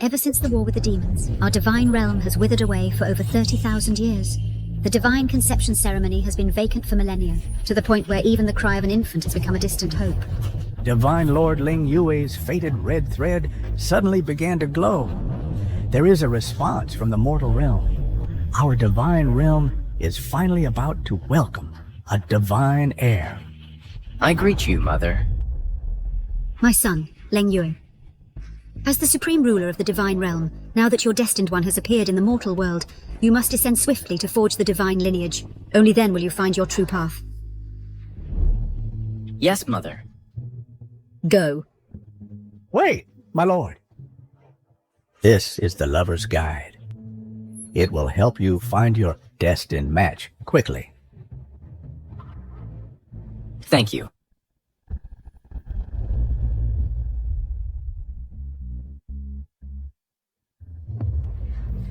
Ever since the war with the demons, our divine realm has withered away for over 30,000 years. The divine conception ceremony has been vacant for millennia, to the point where even the cry of an infant has become a distant hope. Divine Lord Ling Yue's fated red thread suddenly began to glow. There is a response from the mortal realm. Our divine realm is finally about to welcome a divine heir. I greet you, Mother. My son, Ling Yue. As the supreme ruler of the divine realm, now that your destined one has appeared in the mortal world, you must descend swiftly to forge the divine lineage. Only then will you find your true path. Yes, Mother. Go. Wait, my lord. This is the Lover's Guide. It will help you find your destined match quickly. Thank you.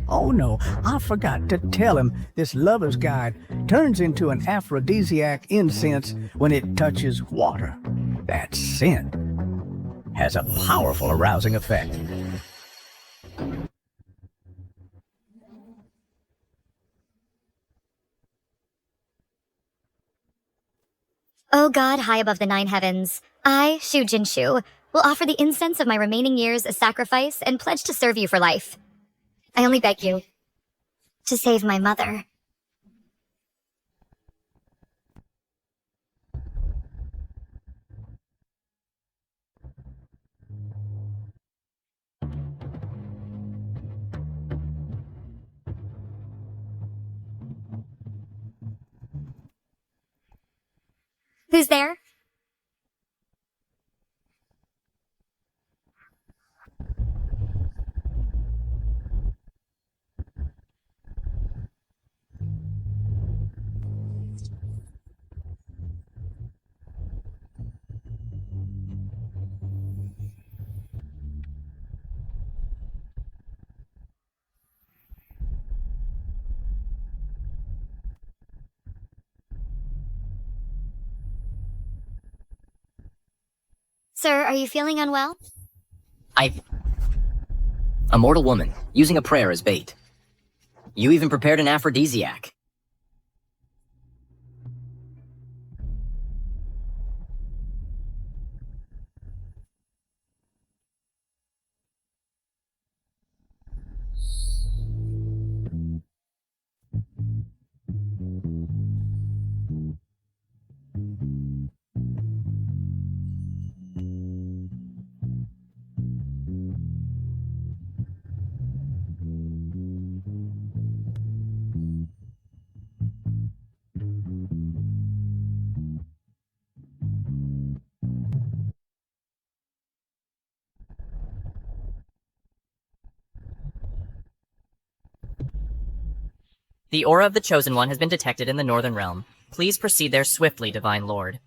Oh no, I forgot to tell him this Lover's Guide turns into an aphrodisiac incense when it touches water. That scent has a powerful arousing effect. O God high above the 9 heavens, I, Shu Jinshu, will offer the incense of my remaining years as sacrifice and pledge to serve you for life. I only beg you to save my mother. Who's there? Sir, are you feeling unwell? A mortal woman, using a prayer as bait. You even prepared an aphrodisiac. The aura of the Chosen One has been detected in the Northern Realm. Please proceed there swiftly, Divine Lord.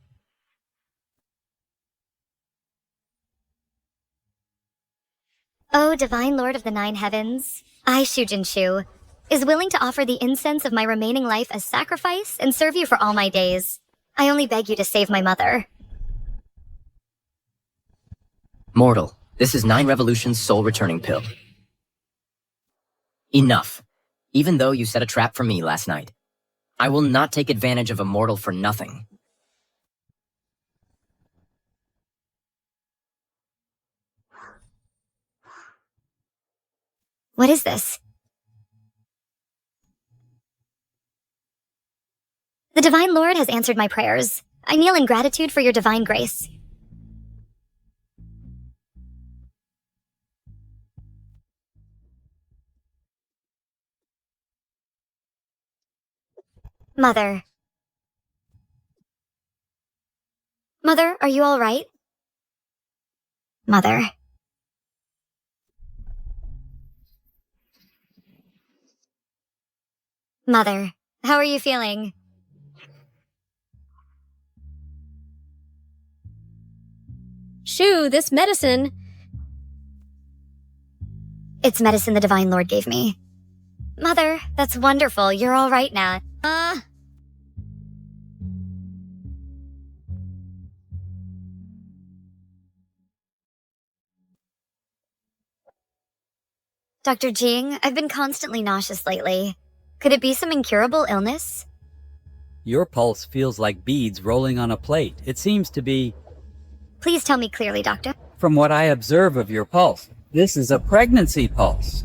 O Divine Lord of the 9 heavens, I, Shu Jinshu, is willing to offer the incense of my remaining life as sacrifice and serve you for all my days. I only beg you to save my mother. Mortal, this is 9 Revolution's soul returning pill. Enough. Even though you set a trap for me last night, I will not take advantage of a mortal for nothing. What is this? The Divine Lord has answered my prayers. I kneel in gratitude for your divine grace. Mother. Mother, are you all right? Mother. Mother, how are you feeling? Shu, this medicine. It's medicine the Divine Lord gave me. Mother, that's wonderful. You're all right now. Dr. Jing, I've been constantly nauseous lately. Could it be some incurable illness? Your pulse feels like beads rolling on a plate. It seems to be... Please tell me clearly, Doctor. From what I observe of your pulse, this is a pregnancy pulse.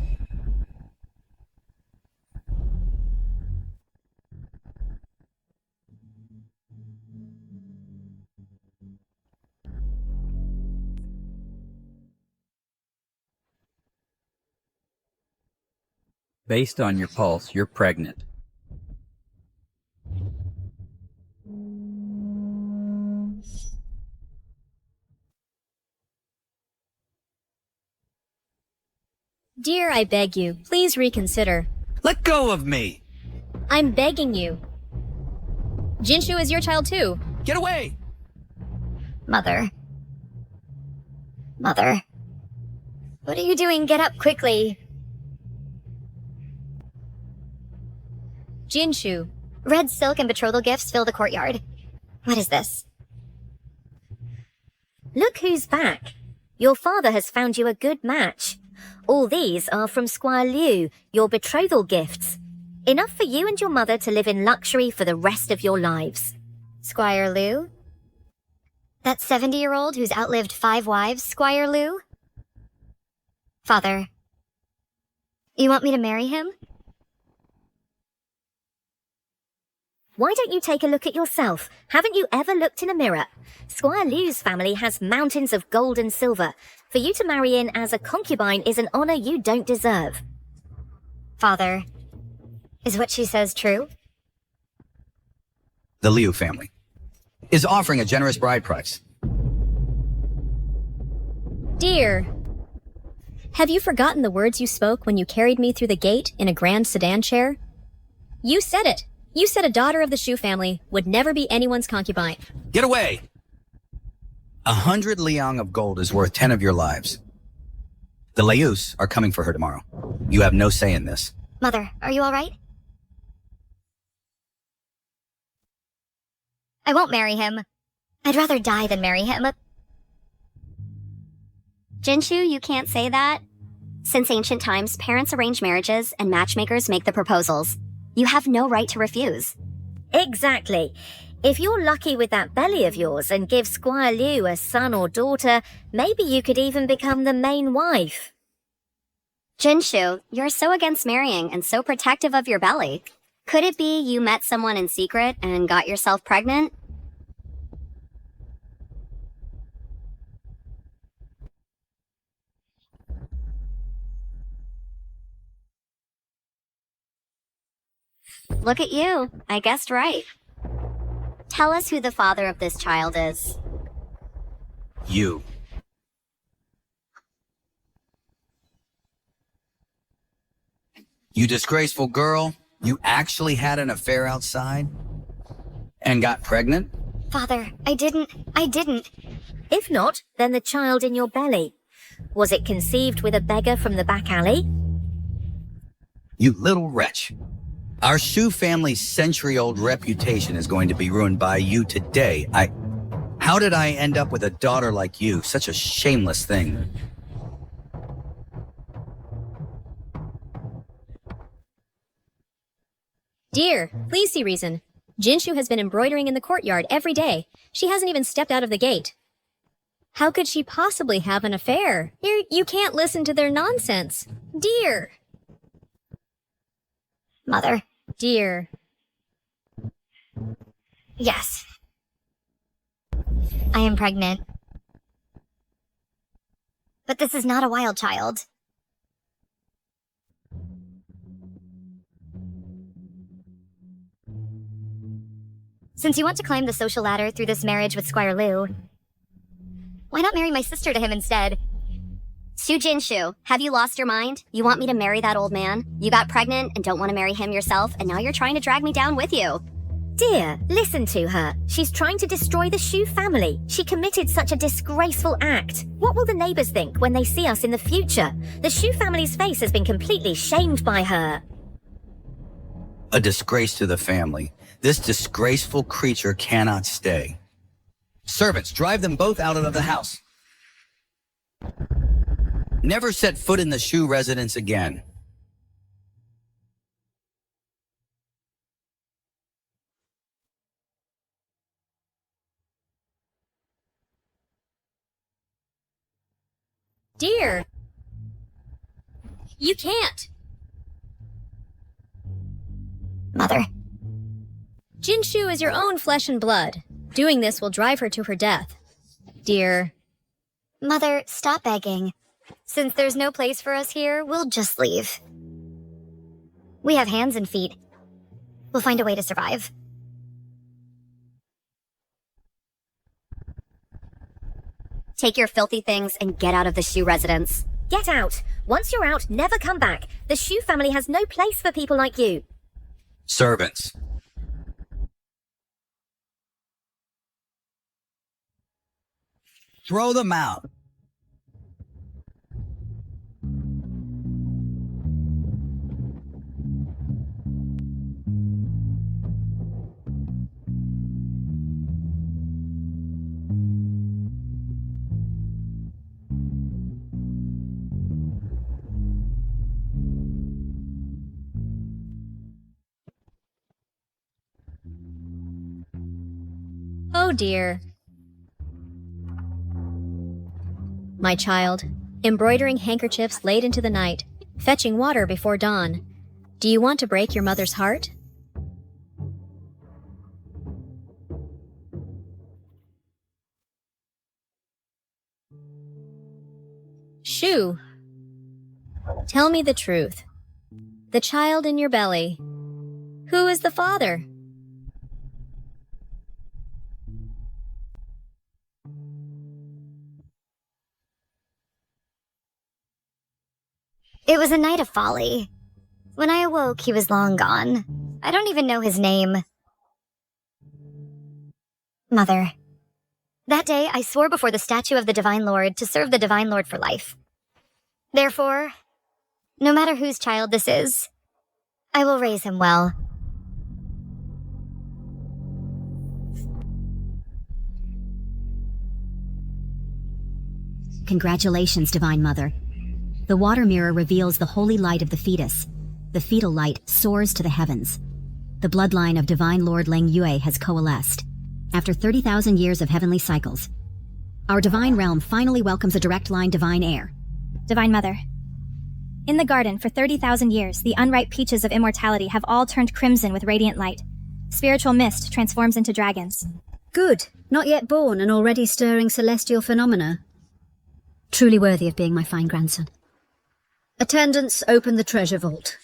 Based on your pulse, you're pregnant. Dear, I beg you, please reconsider. Let go of me! I'm begging you. Jinshu is your child too. Get away! Mother. Mother. What are you doing? Get up quickly. Jinshu. Red silk and betrothal gifts fill the courtyard. What is this? Look who's back. Your father has found you a good match. All these are from Squire Liu, your betrothal gifts. Enough for you and your mother to live in luxury for the rest of your lives. Squire Liu? That 70-year-old who's outlived 5 wives, Squire Liu? Father, you want me to marry him? Why don't you take a look at yourself? Haven't you ever looked in a mirror? Squire Liu's family has mountains of gold and silver. For you to marry in as a concubine is an honor you don't deserve. Father, is what she says true? The Liu family is offering a generous bride price. Dear. Have you forgotten the words you spoke when you carried me through the gate in a grand sedan chair? You said it. You said a daughter of the Shu family would never be anyone's concubine. Get away! 100 liang of gold is worth 10 of your lives. The Lius are coming for her tomorrow. You have no say in this. Mother, are you all right? I won't marry him. I'd rather die than marry him. Jinshu, you can't say that. Since ancient times, parents arrange marriages and matchmakers make the proposals. You have no right to refuse. Exactly. If you're lucky with that belly of yours and give Squire Liu a son or daughter, maybe you could even become the main wife. Jinshu, you're so against marrying and so protective of your belly. Could it be you met someone in secret and got yourself pregnant? Look at you. I guessed right. Tell us who the father of this child is. You. You disgraceful girl. You actually had an affair outside? And got pregnant? Father, I didn't. If not, then the child in your belly. Was it conceived with a beggar from the back alley? You little wretch. Our Shu family's century-old reputation is going to be ruined by you today. How did I end up with a daughter like you? Such a shameless thing. Dear, please see reason. Jinshu has been embroidering in the courtyard every day. She hasn't even stepped out of the gate. How could she possibly have an affair? You can't listen to their nonsense. Dear. Mother. Dear. Yes. I am pregnant. But this is not a wild child. Since you want to climb the social ladder through this marriage with Squire Liu, why not marry my sister to him instead? Su Jinshu, have you lost your mind? You want me to marry that old man? You got pregnant and don't want to marry him yourself, and now you're trying to drag me down with you. Dear, listen to her. She's trying to destroy the Shu family. She committed such a disgraceful act. What will the neighbors think when they see us in the future? The Shu family's face has been completely shamed by her. A disgrace to the family. This disgraceful creature cannot stay. Servants, drive them both out of the house. Never set foot in the Shu residence again. Dear! You can't! Mother. Jinshu is your own flesh and blood. Doing this will drive her to her death. Dear. Mother, stop begging. Since there's no place for us here, we'll just leave. We have hands and feet. We'll find a way to survive. Take your filthy things and get out of the Shu residence. Get out! Once you're out, never come back. The Shu family has no place for people like you. Servants. Throw them out. Oh dear. My child, embroidering handkerchiefs late into the night, fetching water before dawn. Do you want to break your mother's heart? Shu, tell me the truth. The child in your belly. Who is the father? It was a night of folly. When I awoke, he was long gone. I don't even know his name. Mother. That day, I swore before the statue of the Divine Lord to serve the Divine Lord for life. Therefore, no matter whose child this is, I will raise him well. Congratulations, Divine Mother. The water mirror reveals the holy light of the fetus. The fetal light soars to the heavens. The bloodline of Divine Lord Leng Yue has coalesced. After 30,000 years of heavenly cycles, our divine realm finally welcomes a direct line divine heir. Divine Mother. In the garden, for 30,000 years, the unripe peaches of immortality have all turned crimson with radiant light. Spiritual mist transforms into dragons. Good. Not yet born and already stirring celestial phenomena. Truly worthy of being my fine grandson. Attendants, open the treasure vault.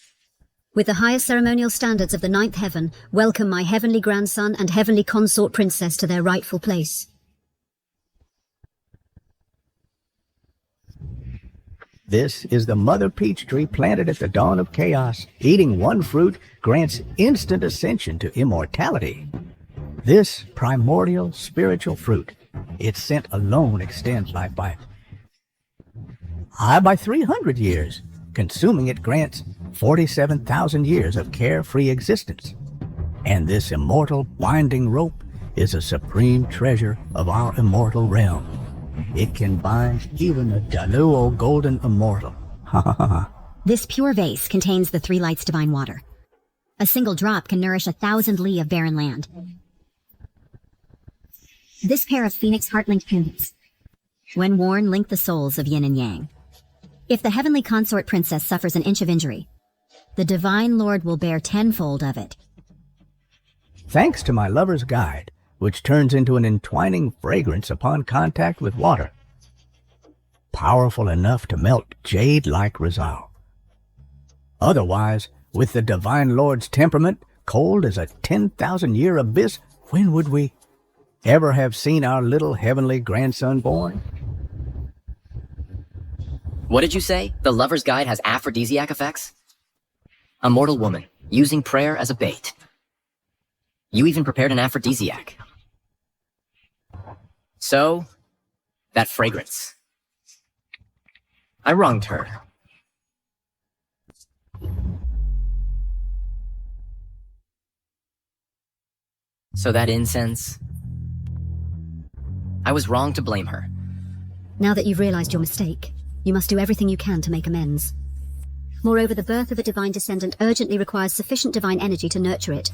With the highest ceremonial standards of the ninth heaven, welcome my heavenly grandson and heavenly consort princess to their rightful place. This is the mother peach tree planted at the dawn of chaos. Eating one fruit grants instant ascension to immortality. This primordial spiritual fruit, its scent alone extends life by 300 years. Consuming it grants 47,000 years of carefree existence. And this immortal binding rope is a supreme treasure of our immortal realm. It can bind even a Daluo golden immortal. Ha ha ha. This pure vase contains the three lights divine water. A single drop can nourish 1,000 li of barren land. This pair of phoenix heart-linked pendants, when worn, link the souls of yin and yang. If the heavenly consort princess suffers an inch of injury, the divine lord will bear tenfold of it. Thanks to my lover's guide, which turns into an entwining fragrance upon contact with water. Powerful enough to melt jade-like resolve. Otherwise, with the divine lord's temperament, cold as a 10,000-year abyss, when would we ever have seen our little heavenly grandson born? What did you say? The lover's guide has aphrodisiac effects? A mortal woman, using prayer as a bait. You even prepared an aphrodisiac. So, that fragrance. I wronged her. So that incense... I was wrong to blame her. Now that you've realized your mistake, You must do everything you can to make amends. Moreover, the birth of a divine descendant urgently requires sufficient divine energy to nurture it.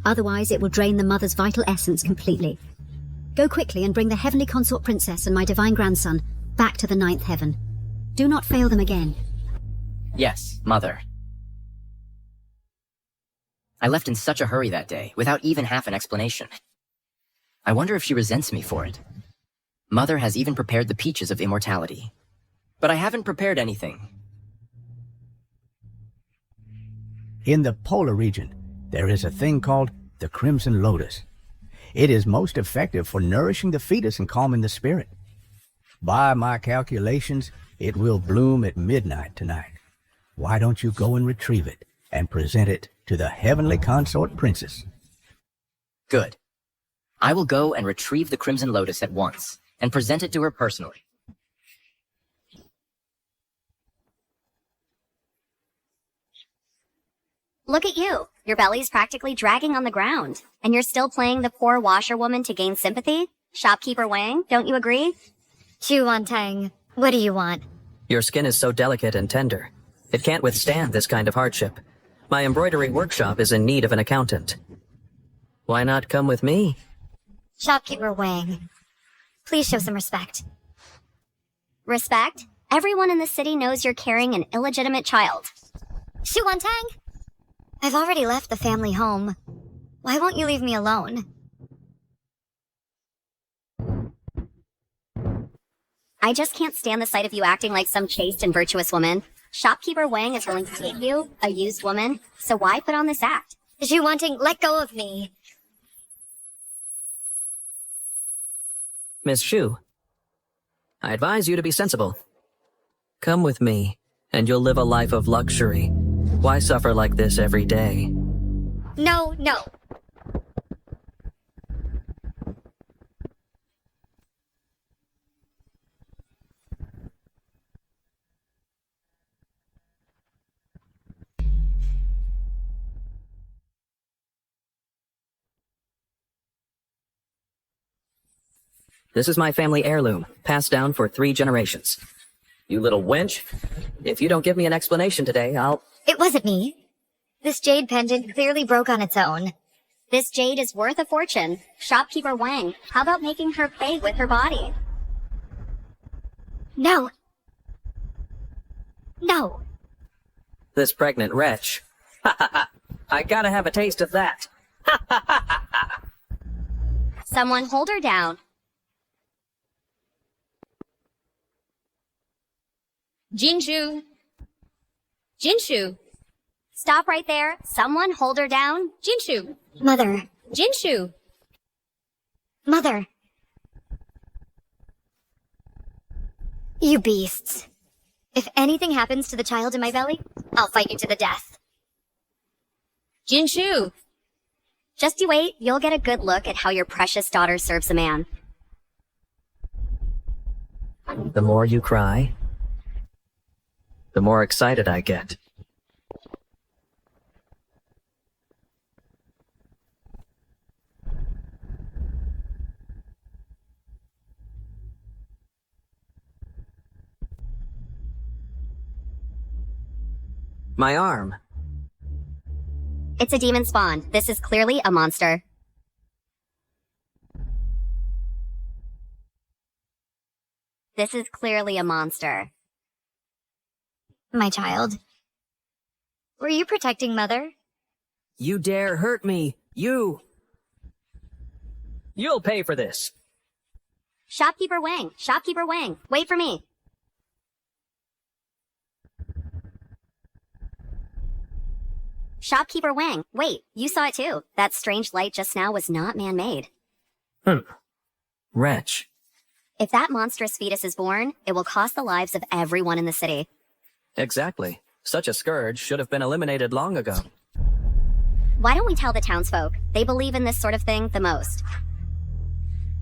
Otherwise, it will drain the mother's vital essence completely. Go quickly and bring the heavenly consort princess and my divine grandson back to the 9th heaven. Do not fail them again. Yes, Mother. I left in such a hurry that day, without even half an explanation. I wonder if she resents me for it. Mother has even prepared the peaches of immortality. But I haven't prepared anything. In the polar region, there is a thing called the crimson lotus. It is most effective for nourishing the fetus and calming the spirit. By my calculations, it will bloom at midnight tonight. Why don't you go and retrieve it and present it to the heavenly consort princess? Good. I will go and retrieve the crimson lotus at once, and present it to her personally. Look at you. Your belly's practically dragging on the ground. And you're still playing the poor washerwoman to gain sympathy? Shopkeeper Wang, don't you agree? Chu Tang, what do you want? Your skin is so delicate and tender. It can't withstand this kind of hardship. My embroidery workshop is in need of an accountant. Why not come with me? Shopkeeper Wang, please show some respect. Respect? Everyone in the city knows you're carrying an illegitimate child. Chu Tang, I've already left the family home. Why won't you leave me alone? I just can't stand the sight of you acting like some chaste and virtuous woman. Shopkeeper Wang is willing to take you, a used woman, so why put on this act? Chu Tang, let go of me. Miss Shu, I advise you to be sensible. Come with me, and you'll live a life of luxury. Why suffer like this every day? No. This is my family heirloom, passed down for 3 generations. You little wench. If you don't give me an explanation today, I'll... It wasn't me. This jade pendant clearly broke on its own. This jade is worth a fortune. Shopkeeper Wang, how about making her pay with her body? No. This pregnant wretch. Ha ha ha. I gotta have a taste of that. Ha ha ha ha ha. Someone hold her down. Jinshu! Stop right there. Someone hold her down. Jinshu! Mother. Jinshu! Mother. You beasts. If anything happens to the child in my belly, I'll fight you to the death. Jinshu! Just you wait. You'll get a good look at how your precious daughter serves a man. The more you cry, the more excited I get. My arm. It's a demon spawn. This is clearly a monster. This is clearly a monster. My child. Were you protecting Mother? You dare hurt me, you! You'll pay for this. Shopkeeper Wang, wait for me. Shopkeeper Wang, wait, you saw it too. That strange light just now was not man-made. Wretch. If that monstrous fetus is born, it will cost the lives of everyone in the city. Exactly. Such a scourge should have been eliminated long ago. Why don't we tell the townsfolk? They believe in this sort of thing the most.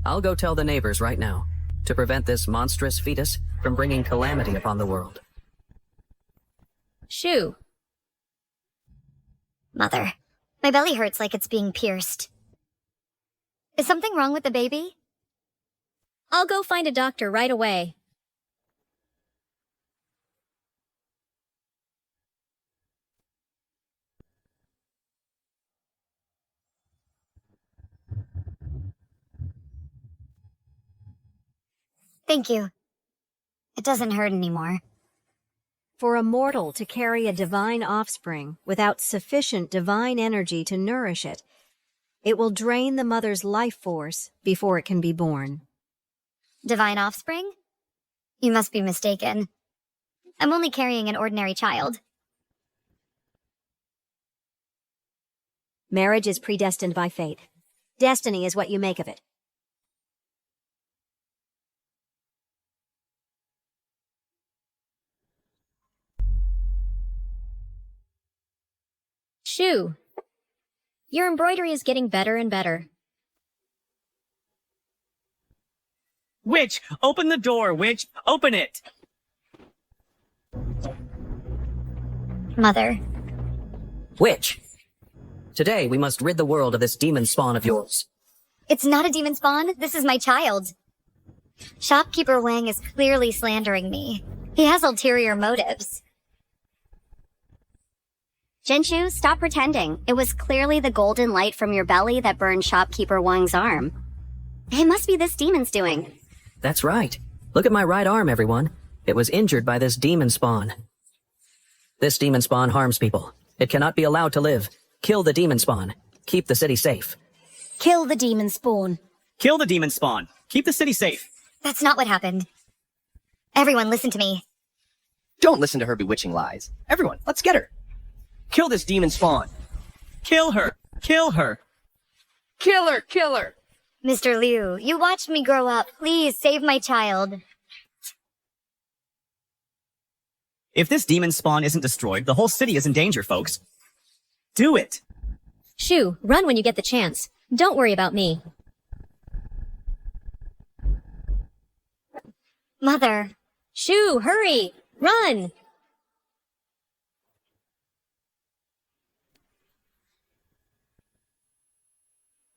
I'll go tell the neighbors right now, to prevent this monstrous fetus from bringing calamity upon the world. Shu! Mother. My belly hurts like it's being pierced. Is something wrong with the baby? I'll go find a doctor right away. Thank you. It doesn't hurt anymore. For a mortal to carry a divine offspring without sufficient divine energy to nourish it, it will drain the mother's life force before it can be born. Divine offspring? You must be mistaken. I'm only carrying an ordinary child. Marriage is predestined by fate. Destiny is what you make of it. Shu, your embroidery is getting better and better. Witch, open the door, witch, open it! Mother. Witch! Today we must rid the world of this demon spawn of yours. It's not a demon spawn. This is my child. Shopkeeper Wang is clearly slandering me. He has ulterior motives. Jinshu, stop pretending. It was clearly the golden light from your belly that burned Shopkeeper Wang's arm. It must be this demon's doing. That's right. Look at my right arm, everyone. It was injured by this demon spawn. This demon spawn harms people. It cannot be allowed to live. Kill the demon spawn. Keep the city safe. Kill the demon spawn. Kill the demon spawn. Keep the city safe. That's not what happened. Everyone, listen to me. Don't listen to her bewitching lies. Everyone, let's get her. Kill this demon spawn. Kill her. Kill her. Kill her, kill her. Mr. Liu, you watched me grow up. Please save my child. If this demon spawn isn't destroyed, the whole city is in danger, folks. Do it! Shu, run when you get the chance. Don't worry about me. Mother. Shu, hurry! Run!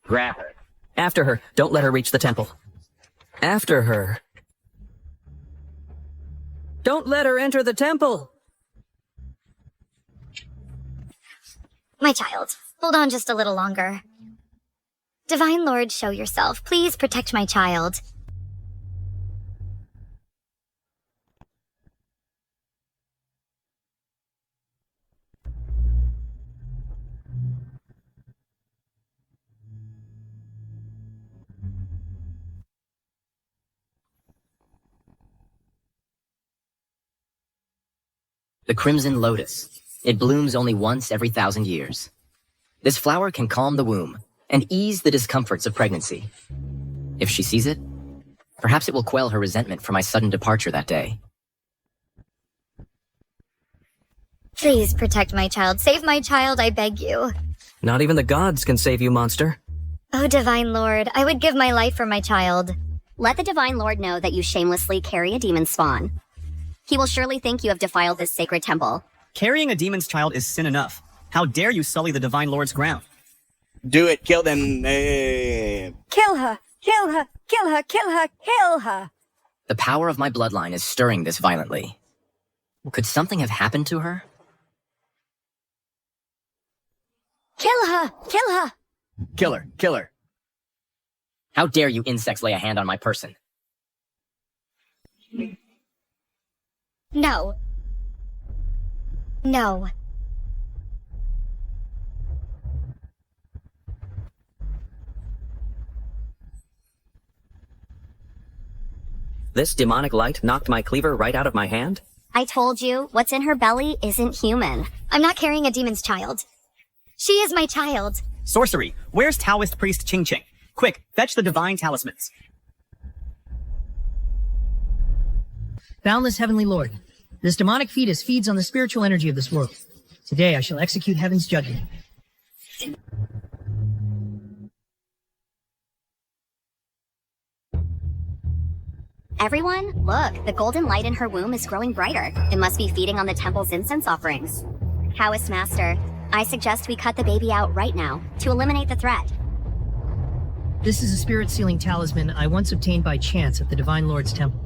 Grab her. After her. Don't let her reach the temple. After her. Don't let her enter the temple! My child, hold on just a little longer. Divine Lord, show yourself. Please protect my child. The crimson lotus. It blooms only once every 1,000 years. This flower can calm the womb and ease the discomforts of pregnancy. If she sees it, perhaps it will quell her resentment for my sudden departure that day. Please protect my child. Save my child, I beg you. Not even the gods can save you, monster. Oh, Divine Lord, I would give my life for my child. Let the Divine Lord know that you shamelessly carry a demon spawn. He will surely think you have defiled this sacred temple. Carrying a demon's child is sin enough. How dare you sully the Divine Lord's ground? Do it, kill them. Kill her! Kill her! Kill her! Kill her! Kill her! The power of my bloodline is stirring this violently. Could something have happened to her? Kill her! Kill her! Kill her, kill her. How dare you insects lay a hand on my person? No. No. This demonic light knocked my cleaver right out of my hand? I told you, what's in her belly isn't human. I'm not carrying a demon's child. She is my child. Sorcery. Where's Taoist priest Ching Ching? Quick, fetch the divine talismans. Boundless Heavenly Lord, this demonic fetus feeds on the spiritual energy of this world. Today I shall execute heaven's judgment. Everyone, look, the golden light in her womb is growing brighter. It must be feeding on the temple's incense offerings. Taoist Master, I suggest we cut the baby out right now to eliminate the threat. This is a spirit-sealing talisman I once obtained by chance at the Divine Lord's temple.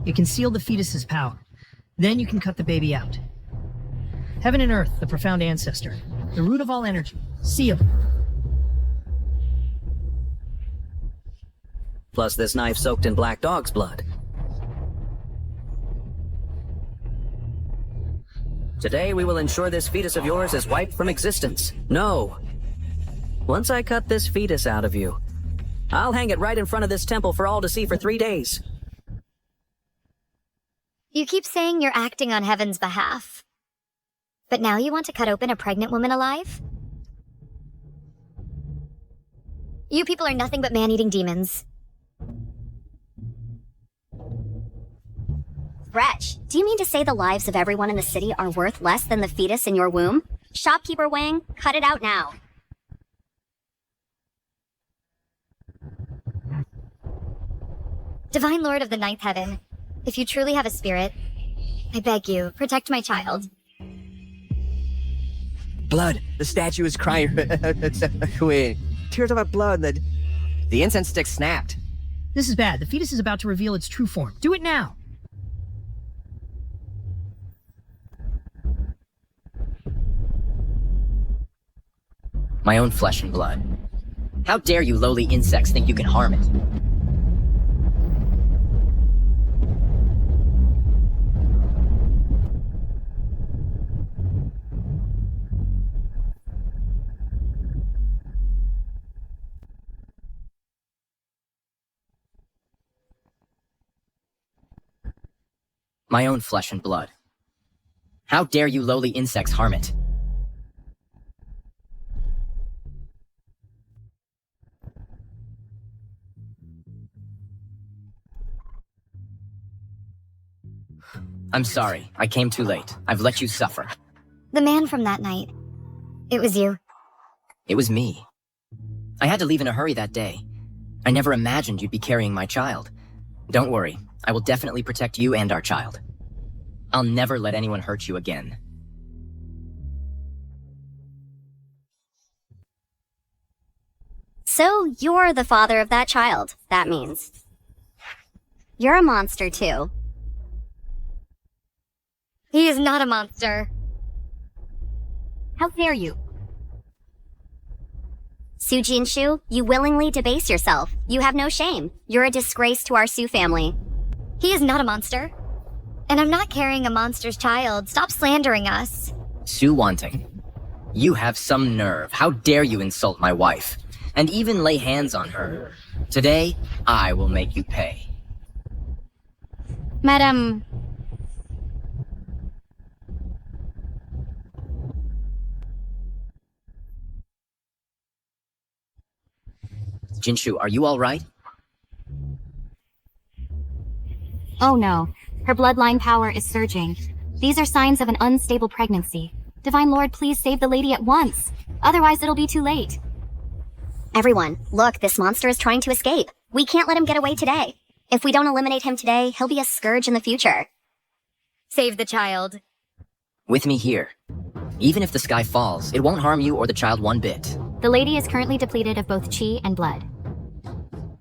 It can seal the fetus's power. Then you can cut the baby out. Heaven and Earth, the profound ancestor, the root of all energy, seal. Plus this knife soaked in black dog's blood. Today we will ensure this fetus of yours is wiped from existence. No. Once I cut this fetus out of you, I'll hang it right in front of this temple for all to see for 3 days. You keep saying you're acting on Heaven's behalf. But now you want to cut open a pregnant woman alive? You people are nothing but man-eating demons. Wretch, do you mean to say the lives of everyone in the city are worth less than the fetus in your womb? Shopkeeper Wang, cut it out now. Divine Lord of the Ninth Heaven, if you truly have a spirit, I beg you, protect my child. Blood. The statue is crying. Wait. Tears of blood. The incense stick snapped. This is bad. The fetus is about to reveal its true form. Do it now! My own flesh and blood. How dare you lowly insects think you can harm it? My own flesh and blood. How dare you lowly insects harm it? I'm sorry, I came too late. I've let you suffer. The man from that night. It was you. It was me. I had to leave in a hurry that day. I never imagined you'd be carrying my child. Don't worry, I will definitely protect you and our child. I'll never let anyone hurt you again. So you're the father of that child, that means. You're a monster too. He is not a monster. How dare you? Su Jinshu, you willingly debase yourself. You have no shame. You're a disgrace to our Su family. He is not a monster. And I'm not carrying a monster's child. Stop slandering us. Su Wanting, you have some nerve. How dare you insult my wife? And even lay hands on her. Today, I will make you pay. Madam... Jinshu, are you all right? Oh no. Her bloodline power is surging. These are signs of an unstable pregnancy. Divine Lord, please save the lady at once. Otherwise, it'll be too late. Everyone, look, this monster is trying to escape. We can't let him get away today. If we don't eliminate him today, he'll be a scourge in the future. Save the child. With me here. Even if the sky falls, it won't harm you or the child one bit. The lady is currently depleted of both chi and blood.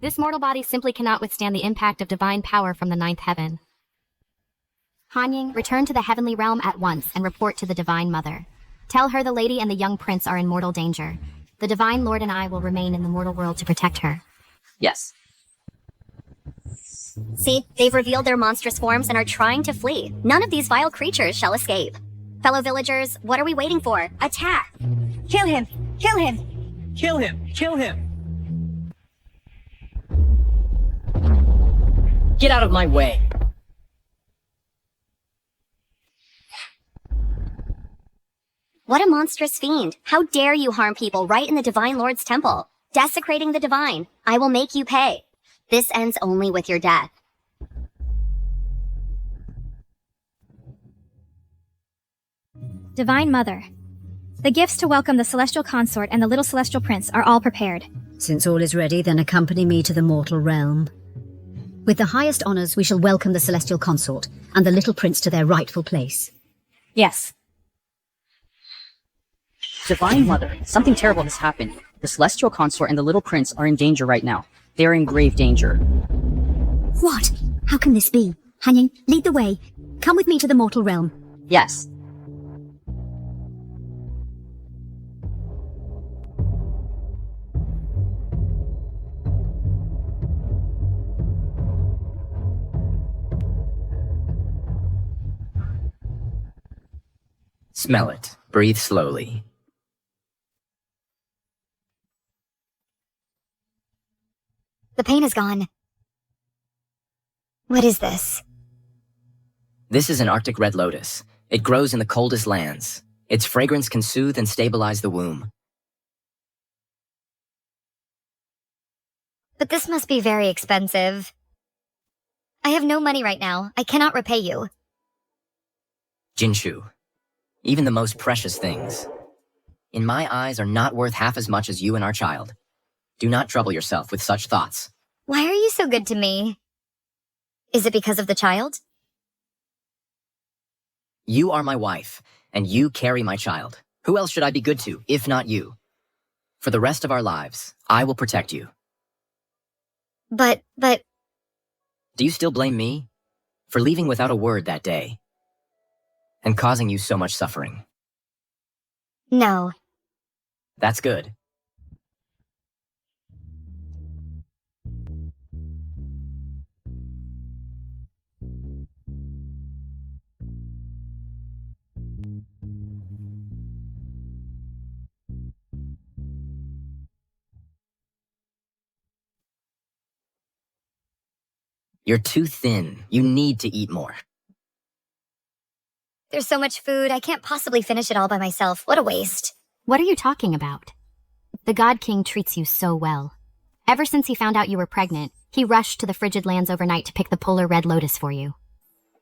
This mortal body simply cannot withstand the impact of divine power from the ninth heaven. Hanying, return to the heavenly realm at once and report to the Divine Mother. Tell her the lady and the young prince are in mortal danger. The Divine Lord and I will remain in the mortal world to protect her. Yes. See, they've revealed their monstrous forms and are trying to flee. None of these vile creatures shall escape. Fellow villagers, what are we waiting for? Attack! Kill him! Kill him! Kill him! Kill him! Get out of my way! What a monstrous fiend! How dare you harm people right in the Divine Lord's temple? Desecrating the divine. I will make you pay. This ends only with your death. Divine Mother, the gifts to welcome the Celestial Consort and the little Celestial Prince are all prepared. Since all is ready, then accompany me to the mortal realm. With the highest honors, we shall welcome the Celestial Consort and the little prince to their rightful place. Yes. Divine Mother, something terrible has happened. The Celestial Consort and the little prince are in danger right now. They are in grave danger. What? How can this be? Hanying, lead the way. Come with me to the mortal realm. Yes. Smell it. Breathe slowly. The pain is gone. What is this? This is an Arctic red lotus. It grows in the coldest lands. Its fragrance can soothe and stabilize the womb. But this must be very expensive. I have no money right now. I cannot repay you. Jinshu, even the most precious things, in my eyes, are not worth half as much as you and our child. Do not trouble yourself with such thoughts. Why are you so good to me? Is it because of the child? You are my wife, and you carry my child. Who else should I be good to, if not you? For the rest of our lives, I will protect you. But... Do you still blame me for leaving without a word that day and causing you so much suffering? No. That's good. You're too thin. You need to eat more. There's so much food, I can't possibly finish it all by myself. What a waste. What are you talking about? The God King treats you so well. Ever since he found out you were pregnant, he rushed to the frigid lands overnight to pick the polar red lotus for you.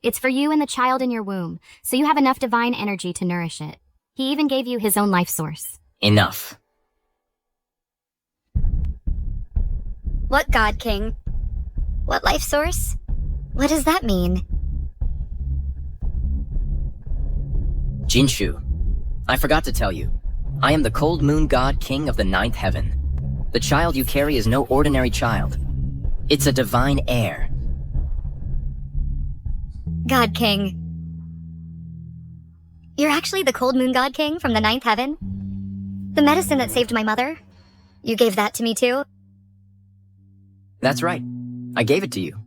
It's for you and the child in your womb, so you have enough divine energy to nourish it. He even gave you his own life source. Enough. What God King? What life source? What does that mean? Jinshu, I forgot to tell you. I am the cold moon god king of the ninth heaven. The child you carry is no ordinary child. It's a divine heir. God King. You're actually the cold moon god king from the ninth heaven? The medicine that saved my mother? You gave that to me too? That's right. I gave it to you.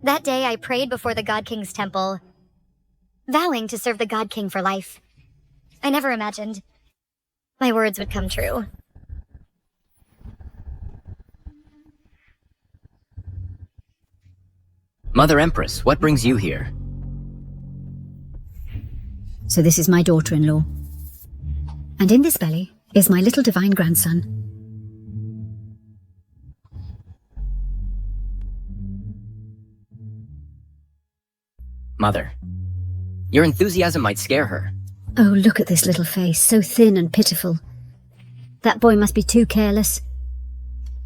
That day I prayed before the God King's temple, vowing to serve the God King for life. I never imagined my words would come true. Mother Empress, what brings you here? So this is my daughter-in-law. And in this belly is my little divine grandson. Mother, your enthusiasm might scare her. Oh, look at this little face, so thin and pitiful. That boy must be too careless.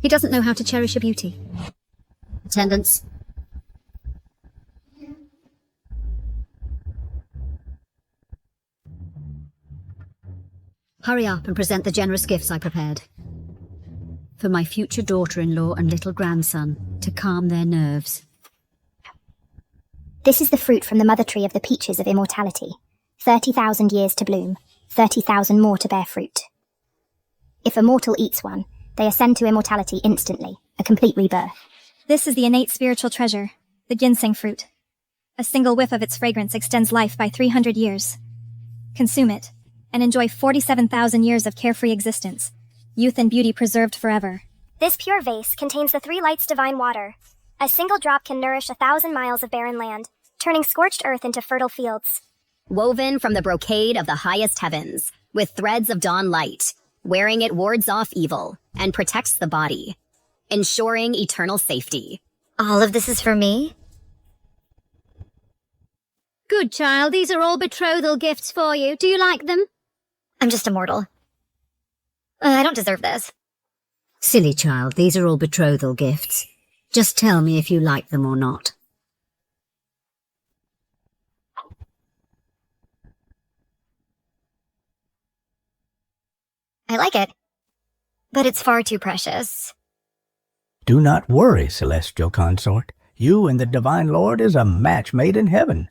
He doesn't know how to cherish a beauty. Attendants. Hurry up and present the generous gifts I prepared. For my future daughter-in-law and little grandson, to calm their nerves. This is the fruit from the mother tree of the peaches of immortality. 30,000 years to bloom, 30,000 more to bear fruit. If a mortal eats one, they ascend to immortality instantly, a complete rebirth. This is the innate spiritual treasure, the ginseng fruit. A single whiff of its fragrance extends life by 300 years. Consume it, and enjoy 47,000 years of carefree existence, youth and beauty preserved forever. This pure vase contains the three lights divine water. A single drop can nourish 1,000 miles of barren land, turning scorched earth into fertile fields. Woven from the brocade of the highest heavens, with threads of dawn light, wearing it wards off evil and protects the body, ensuring eternal safety. All of this is for me? Good child, these are all betrothal gifts for you. Do you like them? I'm just a mortal. I don't deserve this. Silly child, these are all betrothal gifts. Just tell me if you like them or not. I like it, but it's far too precious. Do not worry, celestial consort. You and the divine lord is a match made in heaven.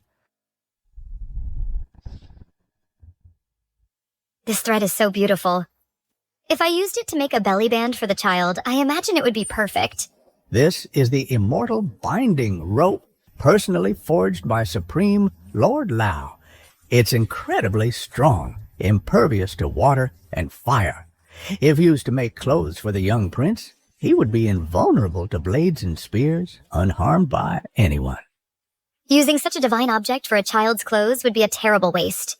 This thread is so beautiful. If I used it to make a belly band for the child, I imagine it would be perfect. This is the immortal binding rope, personally forged by Supreme Lord Lao. It's incredibly strong, impervious to water and fire. If used to make clothes for the young prince, he would be invulnerable to blades and spears, unharmed by anyone. Using such a divine object for a child's clothes would be a terrible waste.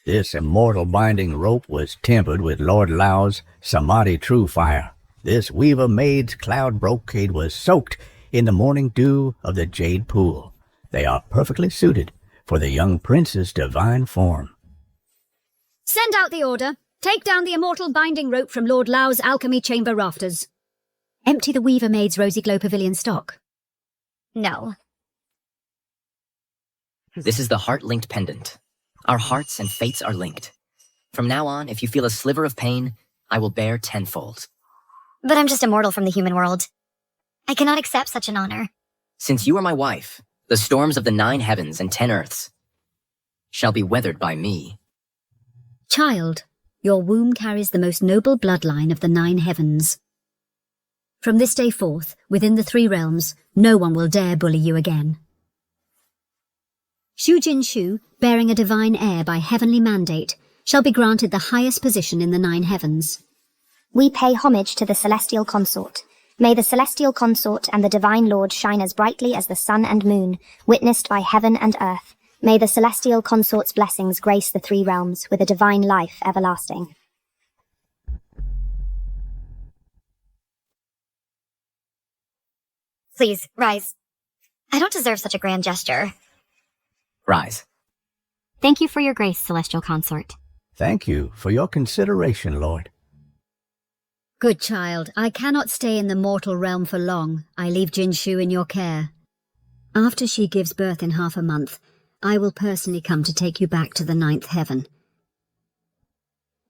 This immortal binding rope was tempered with Lord Lao's Samadhi true fire. This weaver maid's cloud brocade was soaked in the morning dew of the jade pool. They are perfectly suited for the young prince's divine form. Send out the order. Take down the immortal binding rope from Lord Lao's alchemy chamber rafters. Empty the weaver maid's rosy glow pavilion stock. No. This is the heart-linked pendant. Our hearts and fates are linked. From now on, if you feel a sliver of pain, I will bear tenfold. But I'm just a mortal from the human world. I cannot accept such an honor. Since you are my wife, the storms of the 9 heavens and 10 earths shall be weathered by me. Child, your womb carries the most noble bloodline of the 9 heavens. From this day forth, within the 3 realms, no one will dare bully you again. Shu Jinshu, bearing a divine heir by heavenly mandate, shall be granted the highest position in the 9 heavens. We pay homage to the celestial consort. May the celestial consort and the divine lord shine as brightly as the sun and moon, witnessed by heaven and earth. May the celestial consort's blessings grace the 3 realms with a divine life everlasting. Please, rise. I don't deserve such a grand gesture. Rise. Thank you for your grace, celestial consort. Thank you for your consideration, Lord. Good child, I cannot stay in the mortal realm for long. I leave Jinshu in your care. After she gives birth in half a month, I will personally come to take you back to the 9th heaven.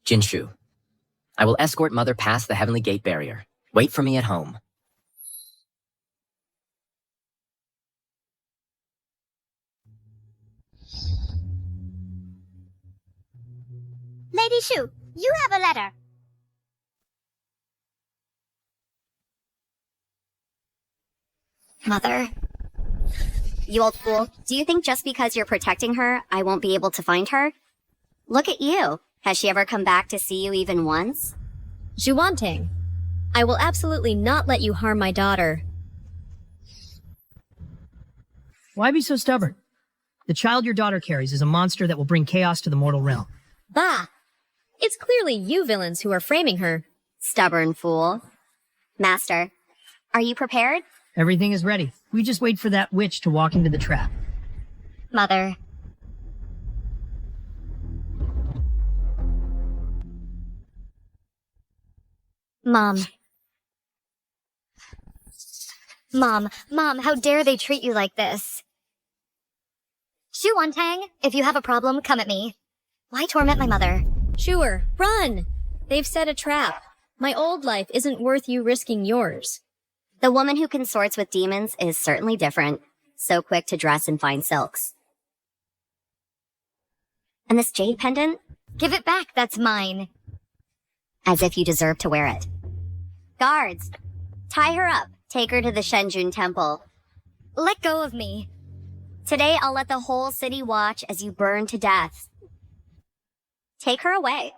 Jinshu, I will escort Mother past the heavenly gate barrier. Wait for me at home. Lady Shu, you have a letter. Mother. You old fool. Do you think just because you're protecting her, I won't be able to find her? Look at you. Has she ever come back to see you even once? Zhuantang, I will absolutely not let you harm my daughter. Why be so stubborn? The child your daughter carries is a monster that will bring chaos to the mortal realm. Bah! It's clearly you villains who are framing her. Stubborn fool. Master, are you prepared? Everything is ready. We just wait for that witch to walk into the trap. Mother. Mom, how dare they treat you like this? Zhuantang, if you have a problem, come at me. Why torment my mother? Sure, run! They've set a trap. My old life isn't worth you risking yours. The woman who consorts with demons is certainly different. So quick to dress in fine silks. And this jade pendant? Give it back, that's mine. As if you deserve to wear it. Guards, tie her up. Take her to the Shenjun temple. Let go of me. Today I'll let the whole city watch as you burn to death. Take her away.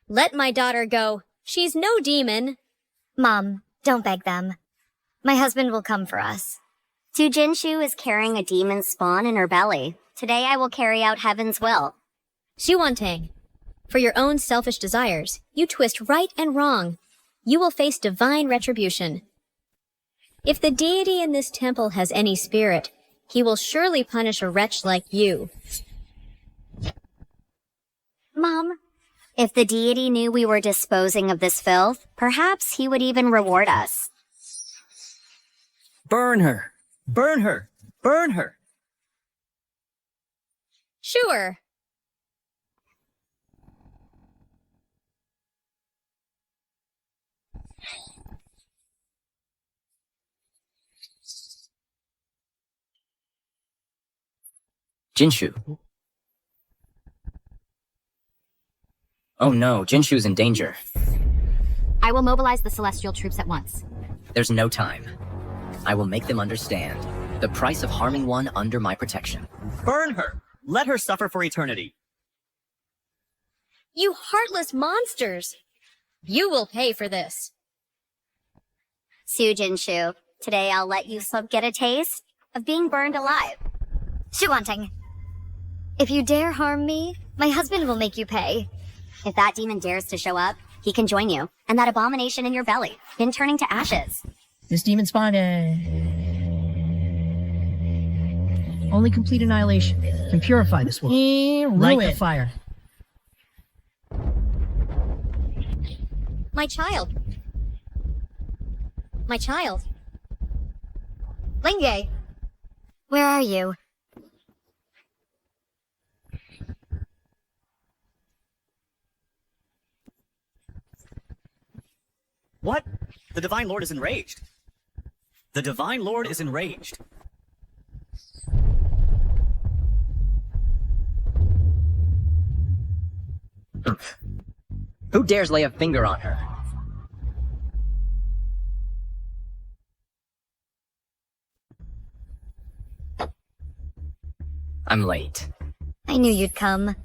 Let my daughter go. She's no demon. Mom, don't beg them. My husband will come for us. Tu Jinshu is carrying a demon spawn in her belly. Today I will carry out heaven's will. Zhuantang, for your own selfish desires, you twist right and wrong. You will face divine retribution. If the deity in this temple has any spirit, he will surely punish a wretch like you. Mom, if the deity knew we were disposing of this filth, perhaps he would even reward us. Burn her! Burn her! Burn her! Sure. Jinshu. Oh no, Jinshu's in danger. I will mobilize the celestial troops at once. There's no time. I will make them understand the price of harming one under my protection. Burn her! Let her suffer for eternity. You heartless monsters! You will pay for this. Su Jinshu, today I'll let you get a taste of being burned alive. Shuanting. If you dare harm me, my husband will make you pay. If that demon dares to show up, he can join you, and that abomination in your belly, been turning to ashes. This demon spawn, only complete annihilation can purify this world. Light the fire. My child. My child. Lingye! Where are you? What? The Divine Lord is enraged. The Divine Lord is enraged. Who dares lay a finger on her? I'm late. I knew you'd come.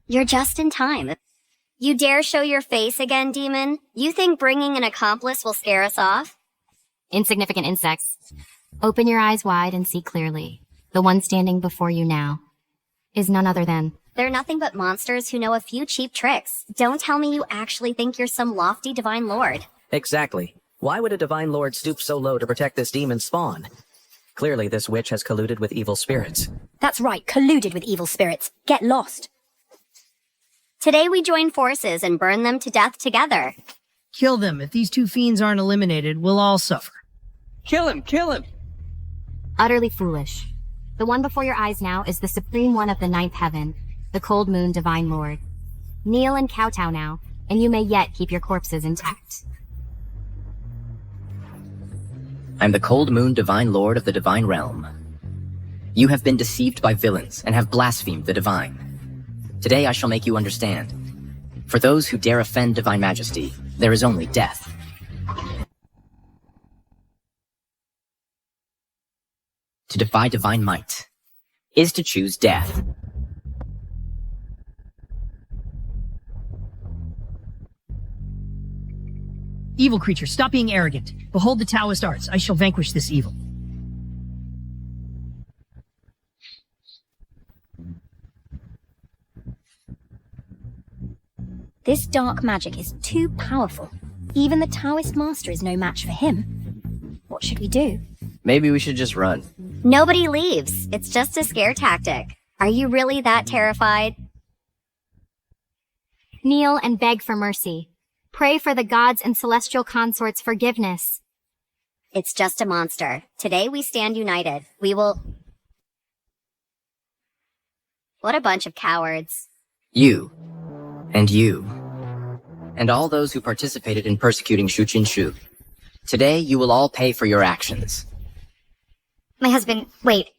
You're just in time. You dare show your face again, demon? You think bringing an accomplice will scare us off? Insignificant insects. Open your eyes wide and see clearly. The one standing before you now is none other than... They're nothing but monsters who know a few cheap tricks. Don't tell me you actually think you're some lofty divine lord. Exactly. Why would a divine lord stoop so low to protect this demon spawn? Clearly this witch has colluded with evil spirits. That's right, colluded with evil spirits. Get lost. Today we join forces and burn them to death together. Kill them. If these two fiends aren't eliminated, we'll all suffer. Kill him! Kill him! Utterly foolish. The one before your eyes now is the supreme one of the ninth heaven, the cold moon divine lord. Kneel and kowtow now, and you may yet keep your corpses intact. I'm the cold moon divine lord of the divine realm. You have been deceived by villains and have blasphemed the divine. Today I shall make you understand. For those who dare offend divine majesty, there is only death. To defy divine might is to choose death. Evil creature, stop being arrogant. Behold the Taoist arts. I shall vanquish this evil. This dark magic is too powerful. Even the Taoist master is no match for him. What should we do? Maybe we should just run. Nobody leaves. It's just a scare tactic. Are you really that terrified? Kneel and beg for mercy. Pray for the gods and celestial consorts' forgiveness. It's just a monster. Today we stand united. We will... What a bunch of cowards. You. And you. And all those who participated in persecuting Shu Jinshu. Today you will all pay for your actions. My husband... Wait.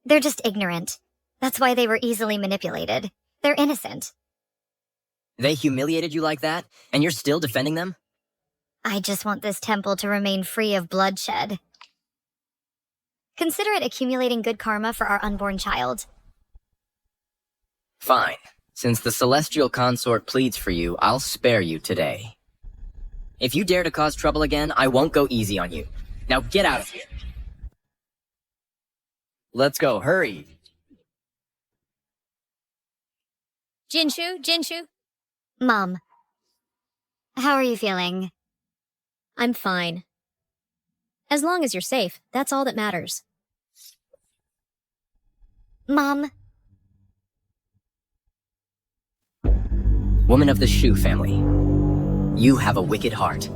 They're just ignorant. That's why they were easily manipulated. They're innocent. They humiliated you like that, and you're still defending them? I just want this temple to remain free of bloodshed. Consider it accumulating good karma for our unborn child. Fine. Since the celestial consort pleads for you, I'll spare you today. If you dare to cause trouble again, I won't go easy on you. Now get out of here. Let's go, hurry. Jinshu? Mom. How are you feeling? I'm fine. As long as you're safe, that's all that matters. Mom. Woman of the Shu family, you have a wicked heart.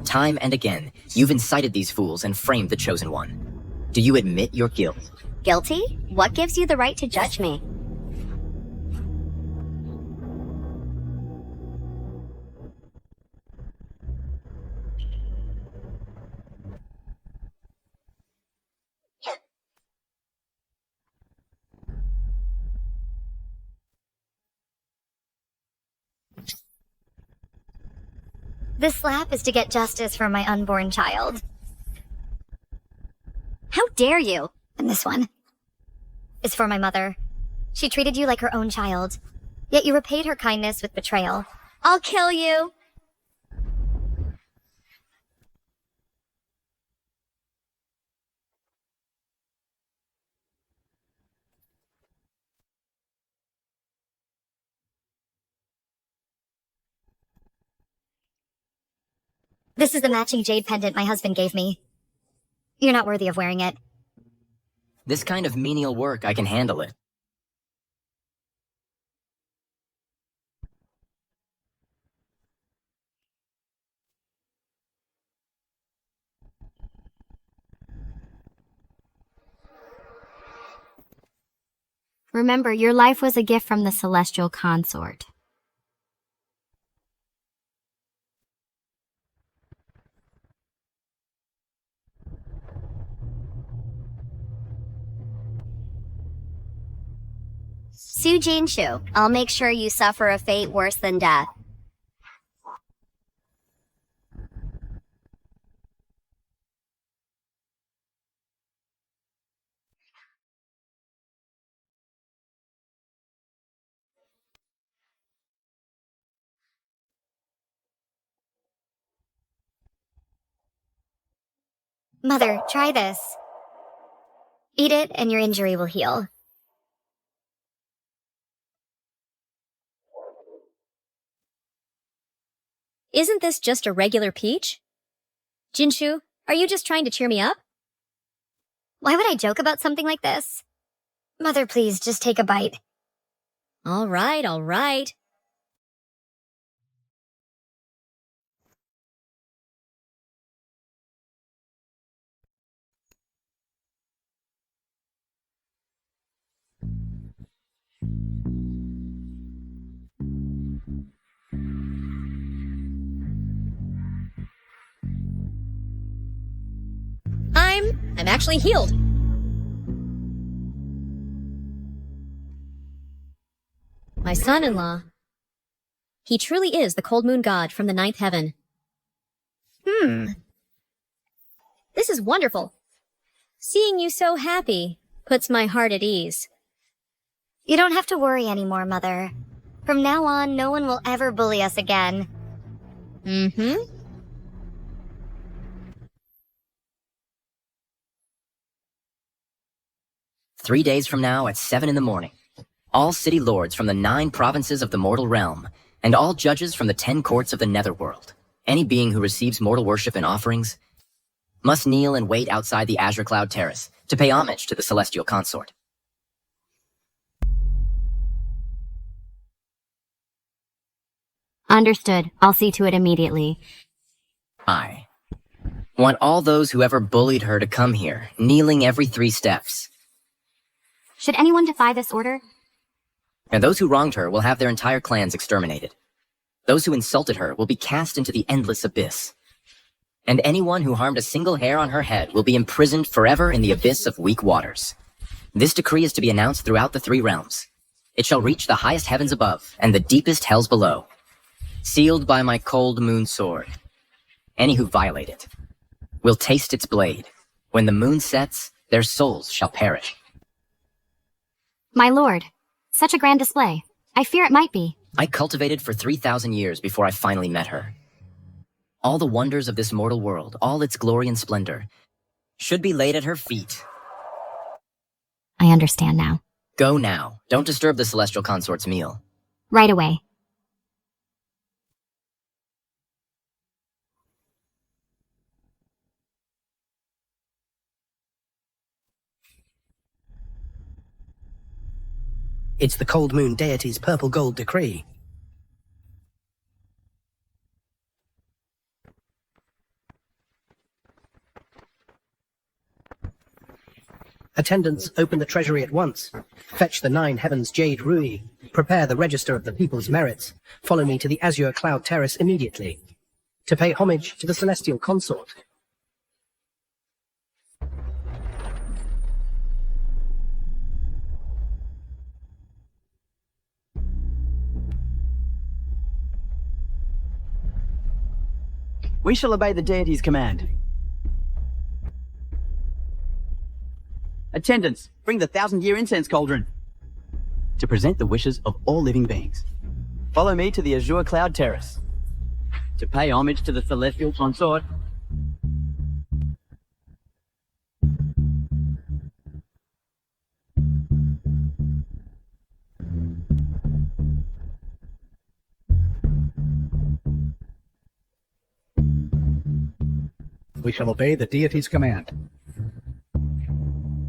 Time and again, you've incited these fools and framed the Chosen One. Do you admit your guilt? Guilty? What gives you the right to judge me? This slap is to get justice for my unborn child. How dare you? And this one is for my mother. She treated you like her own child, yet you repaid her kindness with betrayal. I'll kill you. This is the matching jade pendant my husband gave me. You're not worthy of wearing it. This kind of menial work, I can handle it. Remember, your life was a gift from the celestial consort. Su Jinshu, I'll make sure you suffer a fate worse than death. Mother, try this. Eat it and your injury will heal. Isn't this just a regular peach? Jinshu, are you just trying to cheer me up? Why would I joke about something like this? Mother, please, just take a bite. All right, all right. I'm actually healed. My son-in-law. He truly is the cold moon god from the ninth heaven. This is wonderful. Seeing you so happy puts my heart at ease. You don't have to worry anymore, Mother. From now on, no one will ever bully us again. Mm-hmm. "3 days from now at 7 in the morning, all city lords from the 9 provinces of the mortal realm, and all judges from the 10 courts of the netherworld, any being who receives mortal worship and offerings, must kneel and wait outside the Azure Cloud Terrace to pay homage to the celestial consort." Understood. I'll see to it immediately. I want all those who ever bullied her to come here, kneeling every 3 steps. Should anyone defy this order? And those who wronged her will have their entire clans exterminated. Those who insulted her will be cast into the endless abyss. And anyone who harmed a single hair on her head will be imprisoned forever in the abyss of weak waters. This decree is to be announced throughout the 3 realms. It shall reach the highest heavens above and the deepest hells below. Sealed by my cold moon sword. Any who violate it will taste its blade. When the moon sets, their souls shall perish. My lord, such a grand display. I fear it might be. I cultivated for 3,000 years before I finally met her. All the wonders of this mortal world, all its glory and splendor, should be laid at her feet. I understand now. Go now. Don't disturb the celestial consort's meal. Right away. It's the cold moon deity's purple gold decree. Attendants, open the treasury at once. Fetch the 9 heavens jade rui. Prepare the register of the people's merits. Follow me to the Azure Cloud Terrace immediately. To pay homage to the celestial consort. We shall obey the deity's command. Attendants, bring the 1,000-year incense cauldron to present the wishes of all living beings. Follow me to the Azure Cloud Terrace to pay homage to the celestial consort. We shall obey the deity's command.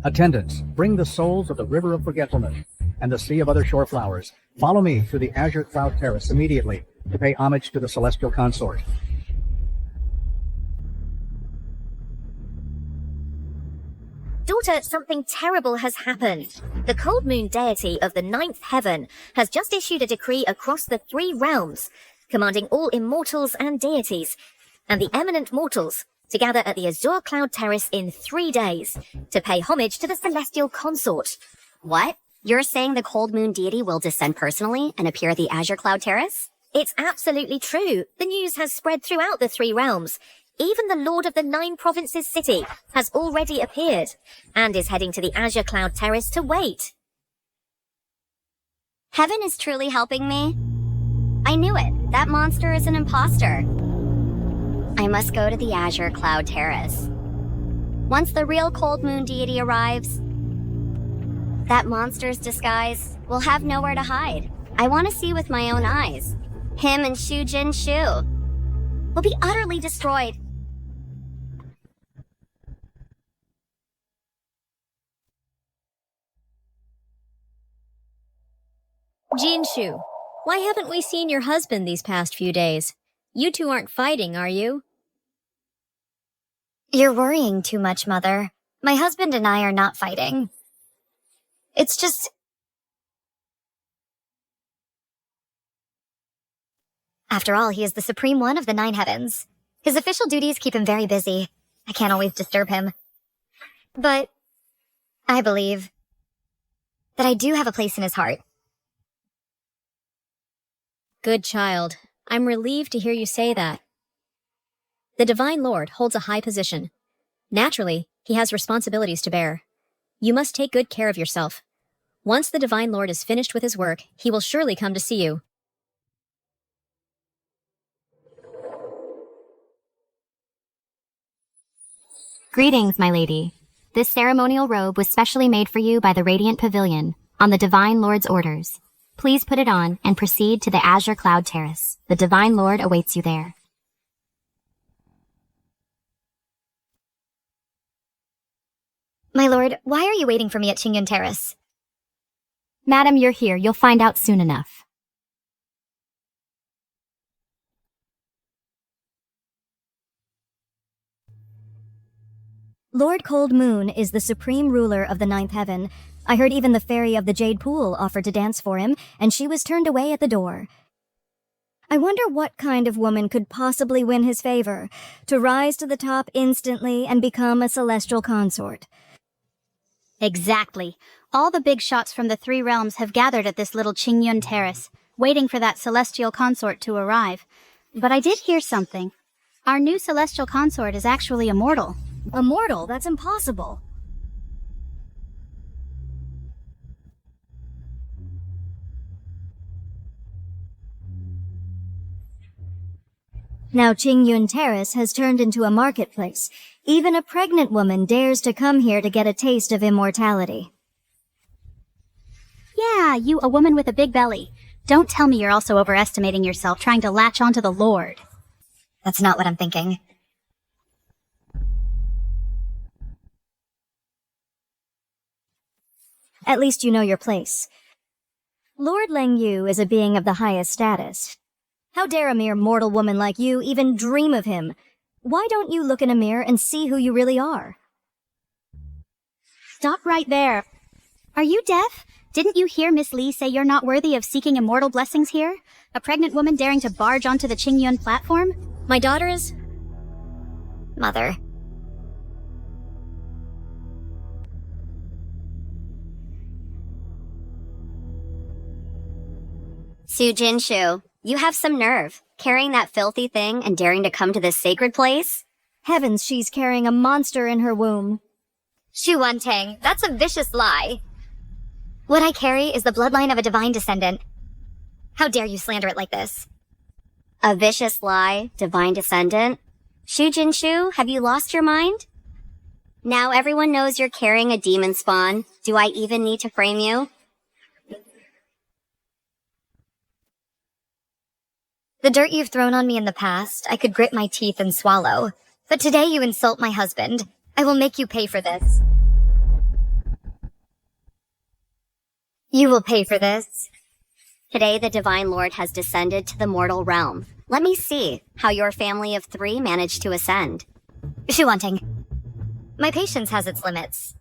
Attendants, bring the souls of the River of Forgetfulness and the Sea of Other Shore Flowers. Follow me through the Azure Cloud Terrace immediately to pay homage to the celestial consort. Daughter, something terrible has happened. The Cold Moon deity of the ninth heaven has just issued a decree across the 3 realms, commanding all immortals and deities, and the eminent mortals to gather at the Azure Cloud Terrace in 3 days to pay homage to the celestial consort. What? You're saying the Cold Moon deity will descend personally and appear at the Azure Cloud Terrace? It's absolutely true. The news has spread throughout the 3 realms. Even the Lord of the 9 Provinces city has already appeared and is heading to the Azure Cloud Terrace to wait. Heaven is truly helping me. I knew it. That monster is an imposter. I must go to the Azure Cloud Terrace. Once the real Cold Moon deity arrives, that monster's disguise will have nowhere to hide. I want to see with my own eyes. Him and Shu Jin Shu will be utterly destroyed. Jinshu, why haven't we seen your husband these past few days? You two aren't fighting, are you? You're worrying too much, Mother. My husband and I are not fighting. It's just... After all, he is the Supreme One of the 9 heavens. His official duties keep him very busy. I can't always disturb him. But I believe that I do have a place in his heart. Good child. I'm relieved to hear you say that. The Divine Lord holds a high position. Naturally, he has responsibilities to bear. You must take good care of yourself. Once the Divine Lord is finished with his work, he will surely come to see you. Greetings, my lady. This ceremonial robe was specially made for you by the Radiant Pavilion, on the Divine Lord's orders. Please put it on and proceed to the Azure Cloud Terrace. The Divine Lord awaits you there. My lord, why are you waiting for me at Qingyun Terrace? Madam, you're here. You'll find out soon enough. Lord Cold Moon is the supreme ruler of the ninth heaven. I heard even the fairy of the Jade Pool offered to dance for him, and she was turned away at the door. I wonder what kind of woman could possibly win his favor, to rise to the top instantly and become a celestial consort. Exactly. All the big shots from the 3 realms have gathered at this little Qingyun Terrace, waiting for that celestial consort to arrive. But I did hear something. Our new celestial consort is actually immortal. Immortal? That's impossible. Now Qingyun Terrace has turned into a marketplace. Even a pregnant woman dares to come here to get a taste of immortality. Yeah, you, a woman with a big belly. Don't tell me you're also overestimating yourself trying to latch onto the Lord. That's not what I'm thinking. At least you know your place. Lord Leng Yu is a being of the highest status. How dare a mere mortal woman like you even dream of him? Why don't you look in a mirror and see who you really are? Stop right there. Are you deaf? Didn't you hear Miss Lee say you're not worthy of seeking immortal blessings here? A pregnant woman daring to barge onto the Qingyun platform? My daughter is... Mother. Su Jinshu, You have some nerve, carrying that filthy thing and daring to come to this sacred place? Heavens, she's carrying a monster in her womb. Shu Wantang, that's a vicious lie. What I carry is the bloodline of a divine descendant. How dare you slander it like this? A vicious lie, divine descendant? Shu Jinshu, have you lost your mind? Now everyone knows you're carrying a demon spawn. Do I even need to frame you? The dirt you've thrown on me in the past, I could grit my teeth and swallow. But today you insult my husband. I will make you pay for this. You will pay for this. Today the Divine Lord has descended to the mortal realm. Let me see how your family of 3 managed to ascend. Shu Wantang, my patience has its limits.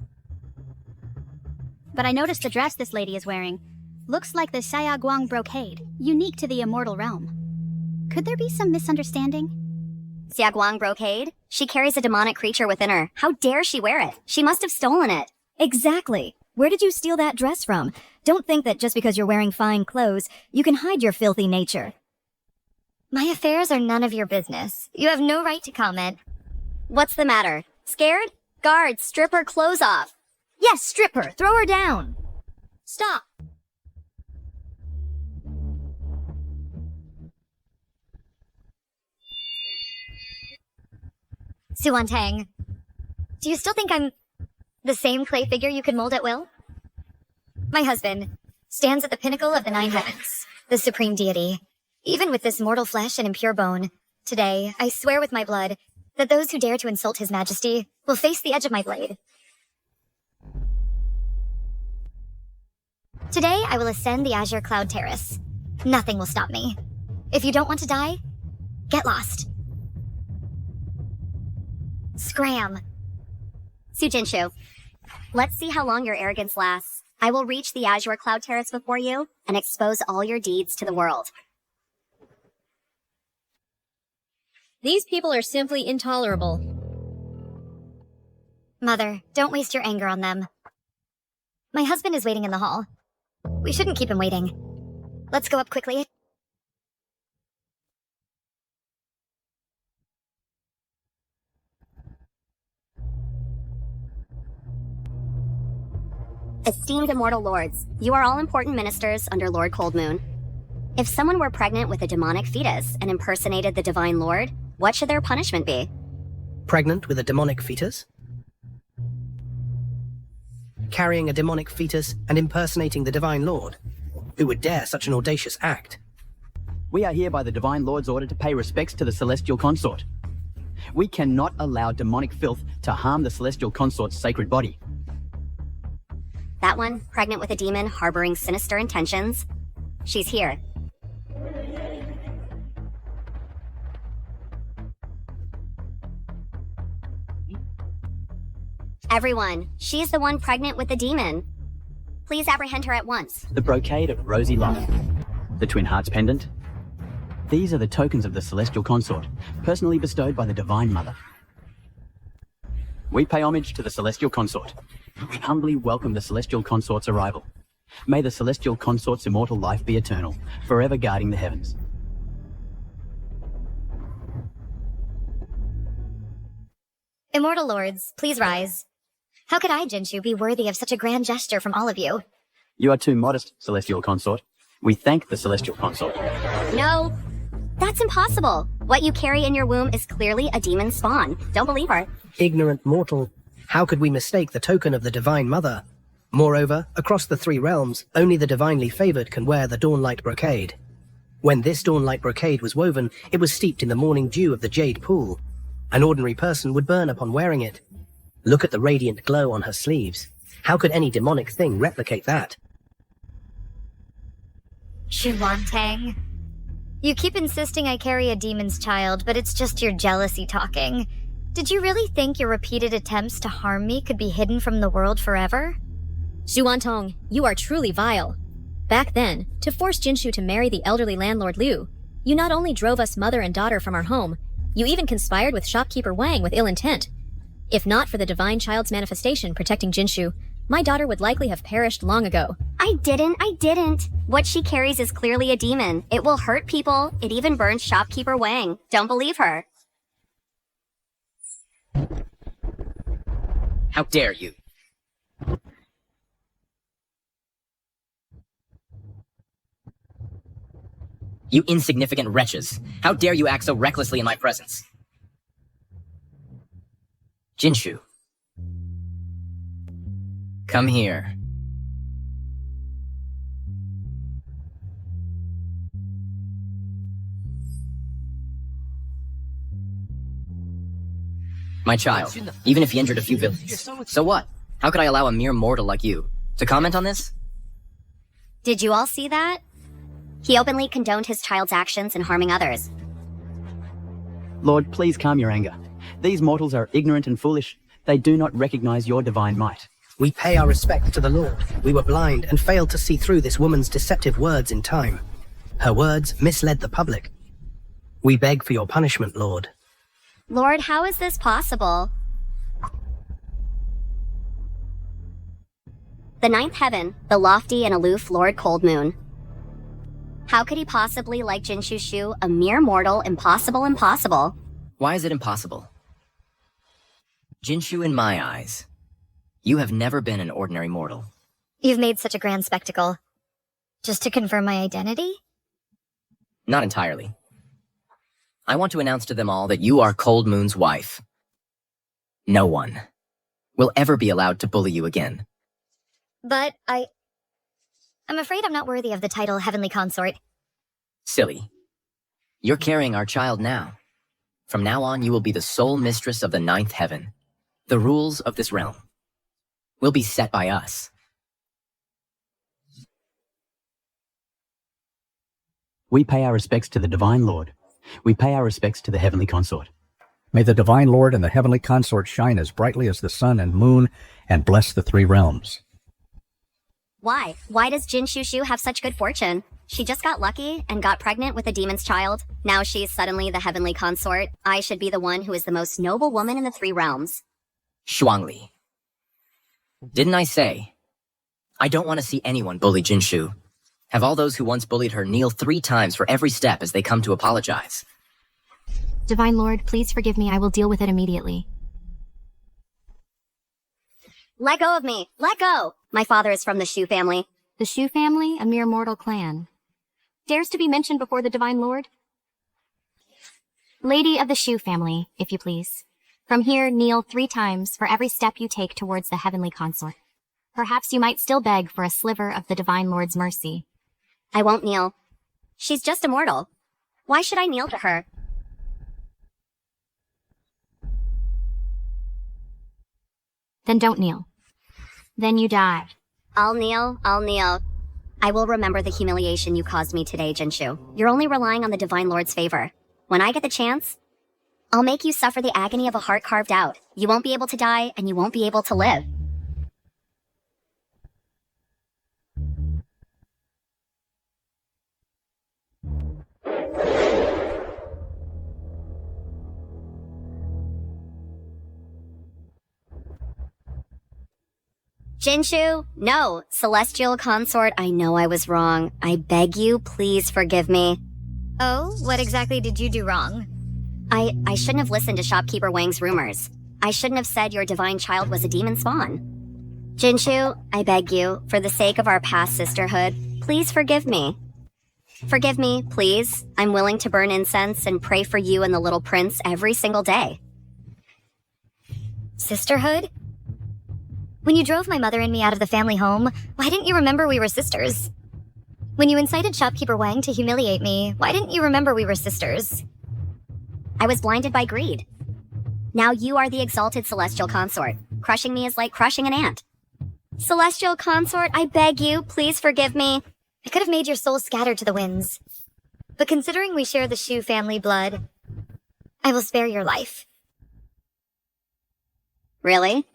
But I noticed the dress this lady is wearing. Looks like the Xiaoguang brocade, unique to the immortal realm. Could there be some misunderstanding? Xiaoguang brocade? She carries a demonic creature within her. How dare she wear it? She must have stolen it. Exactly. Where did you steal that dress from? Don't think that just because you're wearing fine clothes, you can hide your filthy nature. My affairs are none of your business. You have no right to comment. What's the matter? Scared? Guards, strip her clothes off. Yes, strip her. Throw her down. Stop. Shu Wantang, do you still think I'm the same clay figure you could mold at will? My husband stands at the pinnacle of the 9 heavens, the supreme deity. Even with this mortal flesh and impure bone, today I swear with my blood that those who dare to insult his majesty will face the edge of my blade. Today I will ascend the Azure Cloud Terrace. Nothing will stop me. If you don't want to die, get lost. Scram. Shu Jinshu, let's see how long your arrogance lasts. I will reach the Azure Cloud Terrace before you and expose all your deeds to the world. These people are simply intolerable. Mother, don't waste your anger on them. My husband is waiting in the hall. We shouldn't keep him waiting. Let's go up quickly. Esteemed immortal lords, you are all important ministers under Lord Coldmoon. If someone were pregnant with a demonic fetus and impersonated the Divine Lord, what should their punishment be? Pregnant with a demonic fetus? Carrying a demonic fetus and impersonating the Divine Lord? Who would dare such an audacious act? We are here by the Divine Lord's order to pay respects to the Celestial Consort. We cannot allow demonic filth to harm the Celestial Consort's sacred body. That one, pregnant with a demon harboring sinister intentions. She's here. Everyone, she's the one pregnant with the demon. Please apprehend her at once. The brocade of rosy light, the Twin Hearts pendant. These are the tokens of the Celestial Consort, personally bestowed by the Divine Mother. We pay homage to the Celestial Consort. We humbly welcome the Celestial Consort's arrival. May the Celestial Consort's immortal life be eternal, forever guarding the heavens. Immortal lords, please rise. How could I, Jinshu, be worthy of such a grand gesture from all of you? You are too modest, Celestial Consort. We thank the Celestial Consort. No, that's impossible. What you carry in your womb is clearly a demon spawn. Don't believe her. Ignorant mortal, how could we mistake the token of the Divine Mother? Moreover, across the 3 realms, only the divinely favored can wear the Dawnlight Brocade. When this Dawnlight Brocade was woven, it was steeped in the morning dew of the Jade Pool. An ordinary person would burn upon wearing it. Look at the radiant glow on her sleeves. How could any demonic thing replicate that? Shu Wantang, you keep insisting I carry a demon's child, but it's just your jealousy talking. Did you really think your repeated attempts to harm me could be hidden from the world forever? Shu Wantong, you are truly vile. Back then, to force Jinshu to marry the elderly landlord Liu, you not only drove us mother and daughter from our home, you even conspired with shopkeeper Wang with ill intent. If not for the divine child's manifestation protecting Jinshu, My daughter would likely have perished long ago. I didn't. What she carries is clearly a demon. It will hurt people. It even burned shopkeeper Wang. Don't believe her. How dare you? You insignificant wretches. How dare you act so recklessly in my presence? Jinshu. Come here. My child, even if he injured a few villains. So what? How could I allow a mere mortal like you to comment on this? Did you all see that? He openly condoned his child's actions in harming others. Lord, please calm your anger. These mortals are ignorant and foolish. They do not recognize your divine might. We pay our respect to the Lord. We were blind and failed to see through this woman's deceptive words in time. Her words misled the public. We beg for your punishment, Lord. Lord, how is this possible? The ninth heaven, the lofty and aloof Lord Cold Moon. How could he possibly like Jinshu Shu, a mere mortal, impossible? Why is it impossible? Jinshu, in my eyes, you have never been an ordinary mortal. You've made such a grand spectacle. Just to confirm my identity? Not entirely. I want to announce to them all that you are Cold Moon's wife. No one will ever be allowed to bully you again. But I'm afraid I'm not worthy of the title Heavenly Consort. Silly. You're carrying our child now. From now on, you will be the sole mistress of the ninth heaven. The rules of this realm will be set by us. We pay our respects to the Divine Lord. We pay our respects to the Heavenly Consort. May the Divine Lord and the Heavenly Consort shine as brightly as the sun and moon and bless the three realms. Why? Why does Jinshu Shu have such good fortune? She just got lucky and got pregnant with a demon's child. Now she's suddenly the Heavenly Consort. I should be the one who is the most noble woman in the three realms. Shuangli. Didn't I say? I don't want to see anyone bully Jinshu. Have all those who once bullied her kneel 3 times for every step as they come to apologize. Divine Lord, please forgive me. I will deal with it immediately. Let go of me! Let go! My father is from the Shu family. The Shu family, a mere mortal clan, dares to be mentioned before the Divine Lord? Lady of the Shu family, if you please. From here, kneel 3 times for every step you take towards the Heavenly Consort. Perhaps you might still beg for a sliver of the Divine Lord's mercy. I won't kneel. She's just a mortal. Why should I kneel to her? Then don't kneel. Then you die. I'll kneel. I will remember the humiliation you caused me today, Jinshu. You're only relying on the Divine Lord's favor. When I get the chance, I'll make you suffer the agony of a heart carved out. You won't be able to die, and you won't be able to live. Jinshu, no. Celestial Consort, I know I was wrong. I beg you, please forgive me. Oh, what exactly did you do wrong? I shouldn't have listened to shopkeeper Wang's rumors. I shouldn't have said your divine child was a demon spawn. Jinshu, I beg you, for the sake of our past sisterhood, please forgive me. Forgive me, please. I'm willing to burn incense and pray for you and the little prince every single day. Sisterhood? When you drove my mother and me out of the family home, why didn't you remember we were sisters? When you incited shopkeeper Wang to humiliate me, why didn't you remember we were sisters? I was blinded by greed. Now you are the exalted Celestial Consort. Crushing me is like crushing an ant. Celestial Consort, I beg you, please forgive me. I could have made your soul scatter to the winds. But considering we share the Shu family blood, I will spare your life. Really?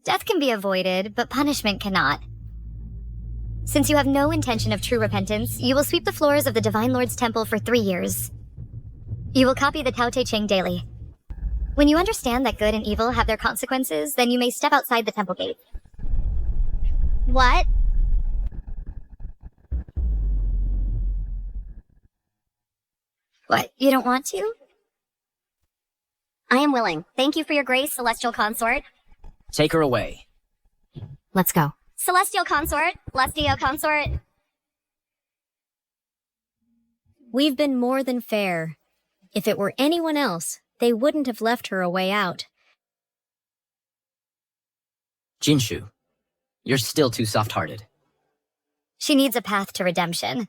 Death can be avoided, but punishment cannot. Since you have no intention of true repentance, you will sweep the floors of the Divine Lord's temple for 3 years. You will copy the Tao Te Ching daily. When you understand that good and evil have their consequences, then you may step outside the temple gate. What? What, you don't want to? I am willing. Thank you for your grace, Celestial Consort. Take her away. Let's go. Celestial Consort, Celestial Consort. We've been more than fair. If it were anyone else, they wouldn't have left her a way out. Jinshu, you're still too soft-hearted. She needs a path to redemption.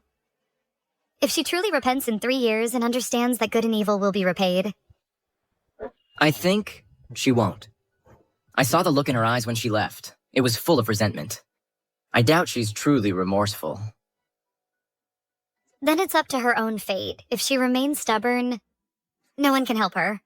If she truly repents in 3 years and understands that good and evil will be repaid. I think she won't. I saw the look in her eyes when she left. It was full of resentment. I doubt she's truly remorseful. Then it's up to her own fate. If she remains stubborn, no one can help her.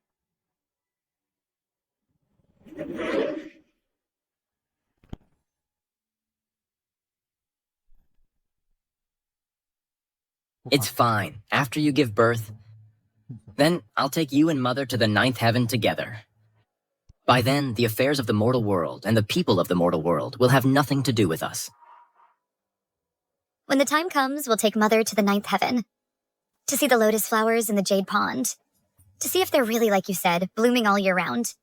It's fine. After you give birth, then I'll take you and Mother to the 9th heaven together. By then, the affairs of the mortal world and the people of the mortal world will have nothing to do with us. When the time comes, we'll take Mother to the 9th heaven. To see the lotus flowers in the jade pond. To see if they're really, like you said, blooming all year round.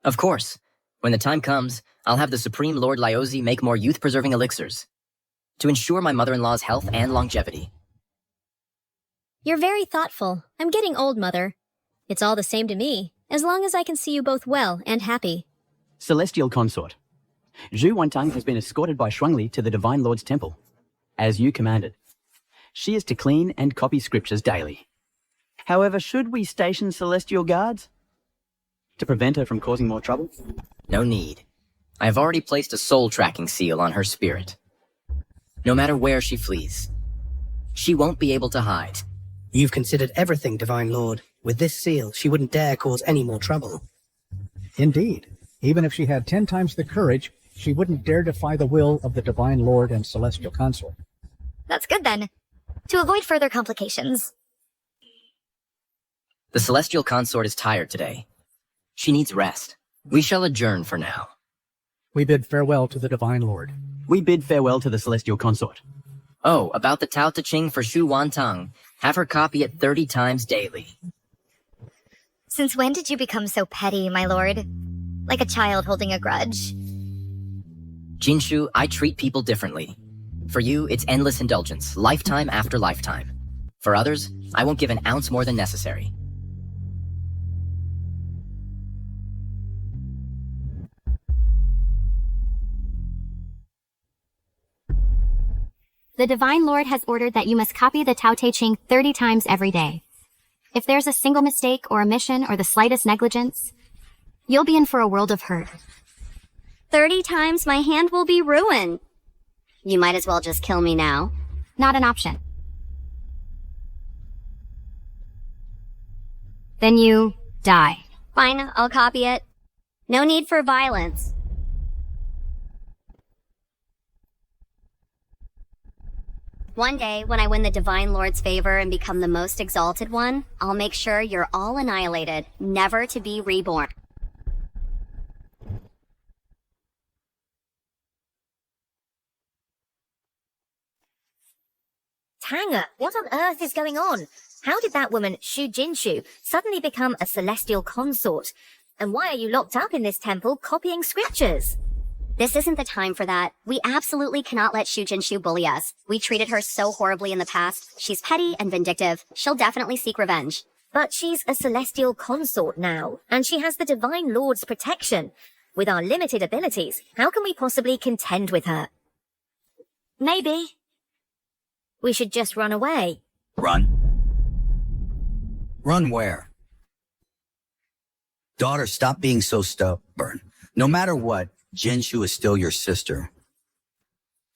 Of course. When the time comes, I'll have the Supreme Lord Lyosi make more youth-preserving elixirs to ensure my mother-in-law's health and longevity. You're very thoughtful. I'm getting old, Mother. It's all the same to me, as long as I can see you both well and happy. Celestial Consort. Zhu Wantang has been escorted by Shuangli to the Divine Lord's temple, as you commanded. She is to clean and copy scriptures daily. However, should we station celestial guards to prevent her from causing more trouble? No need. I have already placed a soul tracking seal on her spirit. No matter where she flees, she won't be able to hide. You've considered everything, Divine Lord. With this seal, she wouldn't dare cause any more trouble. Indeed. Even if she had 10 times the courage, she wouldn't dare defy the will of the Divine Lord and Celestial Consort. That's good then. To avoid further complications. The Celestial Consort is tired today. She needs rest. We shall adjourn for now. We bid farewell to the Divine Lord. We bid farewell to the Celestial Consort. Oh, about the Tao Te Ching for Shu Wantang. Have her copy it 30 times daily. Since when did you become so petty, my lord? Like a child holding a grudge. Jinshu, I treat people differently. For you, it's endless indulgence, lifetime after lifetime. For others, I won't give an ounce more than necessary. The Divine Lord has ordered that you must copy the Tao Te Ching 30 times every day. If there's a single mistake or omission or the slightest negligence, you'll be in for a world of hurt. 30 times my hand will be ruined. You might as well just kill me now. Not an option. Then you die. Fine, I'll copy it. No need for violence. One day, when I win the Divine Lord's favor and become the most exalted one, I'll make sure you're all annihilated, never to be reborn. Tanger, what on earth is going on? How did that woman, Shu Jinshu, suddenly become a celestial consort? And why are you locked up in this temple copying scriptures? This isn't the time for that. We absolutely cannot let Shu Jinshu bully us. We treated her so horribly in the past. She's petty and vindictive. She'll definitely seek revenge. But she's a celestial consort now, and she has the Divine Lord's protection. With our limited abilities, how can we possibly contend with her? Maybe we should just run away. Run? Run where? Daughter, stop being so stubborn. No matter what, Jinshu is still your sister.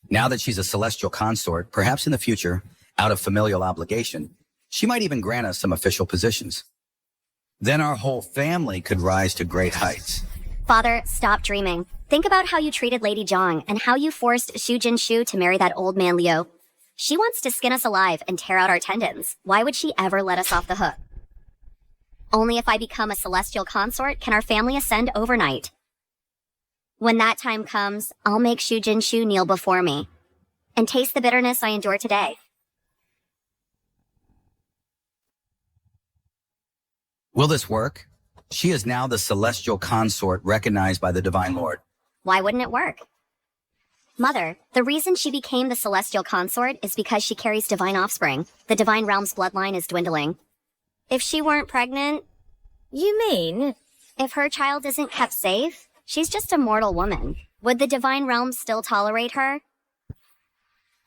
Now that she's a celestial consort, perhaps in the future, out of familial obligation, she might even grant us some official positions. Then our whole family could rise to great heights. Father, stop dreaming. Think about how you treated Lady Zhang and how you forced Shu Jinshu to marry that old man Liu. She wants to skin us alive and tear out our tendons. Why would she ever let us off the hook? Only if I become a celestial consort can our family ascend overnight. When that time comes, I'll make Shu Jinshu kneel before me and taste the bitterness I endure today. Will this work? She is now the celestial consort recognized by the Divine Lord. Why wouldn't it work? Mother, the reason she became the celestial consort is because she carries divine offspring. The divine realm's bloodline is dwindling. If she weren't pregnant... You mean? If her child isn't kept safe, she's just a mortal woman. Would the divine realm still tolerate her?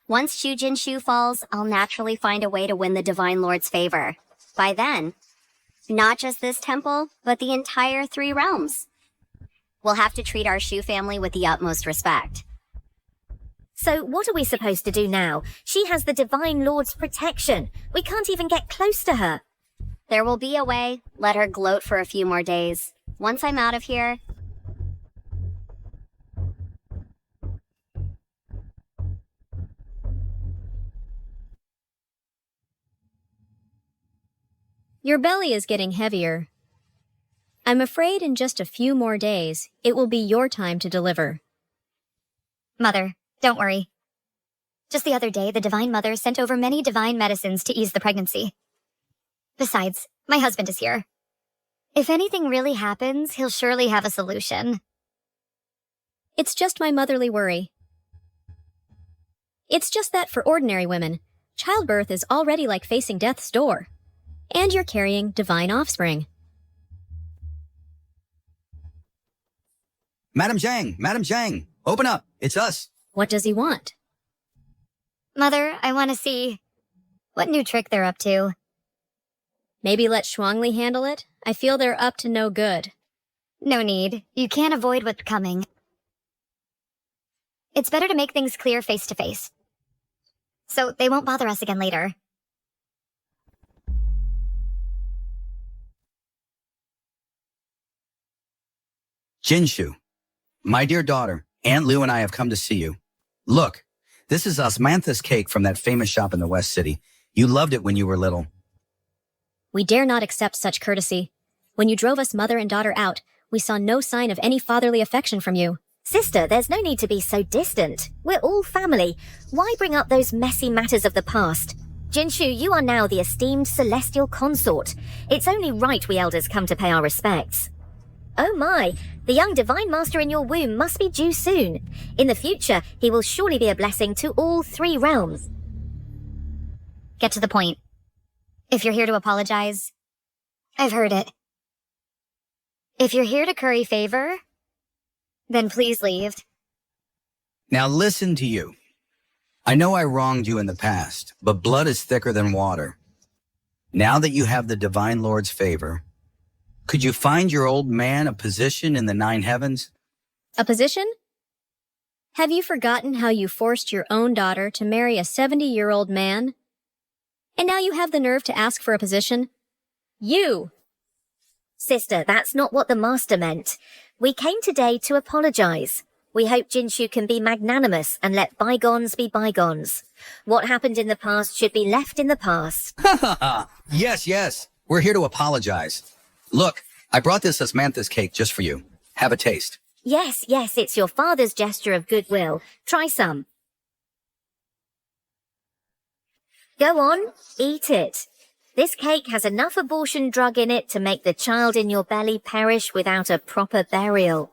Once Shu Jinshu falls, I'll naturally find a way to win the Divine Lord's favor. By then, not just this temple, but the entire 3 realms. We'll have to treat our Shu family with the utmost respect. So what are we supposed to do now? She has the Divine Lord's protection. We can't even get close to her. There will be a way. Let her gloat for a few more days. Once I'm out of here... Your belly is getting heavier. I'm afraid in just a few more days, it will be your time to deliver. Mother, don't worry. Just the other day, the Divine Mother sent over many divine medicines to ease the pregnancy. Besides, my husband is here. If anything really happens, he'll surely have a solution. It's just my motherly worry. It's just that for ordinary women, childbirth is already like facing death's door. And you're carrying divine offspring. Madam Zhang, open up. It's us. What does he want? Mother, I want to see what new trick they're up to. Maybe let Shuangli handle it? I feel they're up to no good. No need. You can't avoid what's coming. It's better to make things clear face to face. So they won't bother us again later. Jinshu, my dear daughter, Aunt Lu and I have come to see you. Look, this is osmanthus cake from that famous shop in the West City. You loved it when you were little. We dare not accept such courtesy. When you drove us mother and daughter out, we saw no sign of any fatherly affection from you. Sister, there's no need to be so distant. We're all family. Why bring up those messy matters of the past? Jinshu, you are now the esteemed celestial consort. It's only right we elders come to pay our respects. Oh my, the young divine master in your womb must be due soon. In the future, he will surely be a blessing to all 3 realms. Get to the point. If you're here to apologize, I've heard it. If you're here to curry favor, then please leave. Now listen to you. I know I wronged you in the past, but blood is thicker than water. Now that you have the Divine Lord's favor, could you find your old man a position in the 9 heavens? A position? Have you forgotten how you forced your own daughter to marry a 70-year-old man? And now you have the nerve to ask for a position? You! Sister, that's not what the master meant. We came today to apologize. We hope Jinshu can be magnanimous and let bygones be bygones. What happened in the past should be left in the past. Yes. We're here to apologize. Look, I brought this osmanthus cake just for you. Have a taste. Yes, it's your father's gesture of goodwill. Try some. Go on, eat it. This cake has enough abortion drug in it to make the child in your belly perish without a proper burial.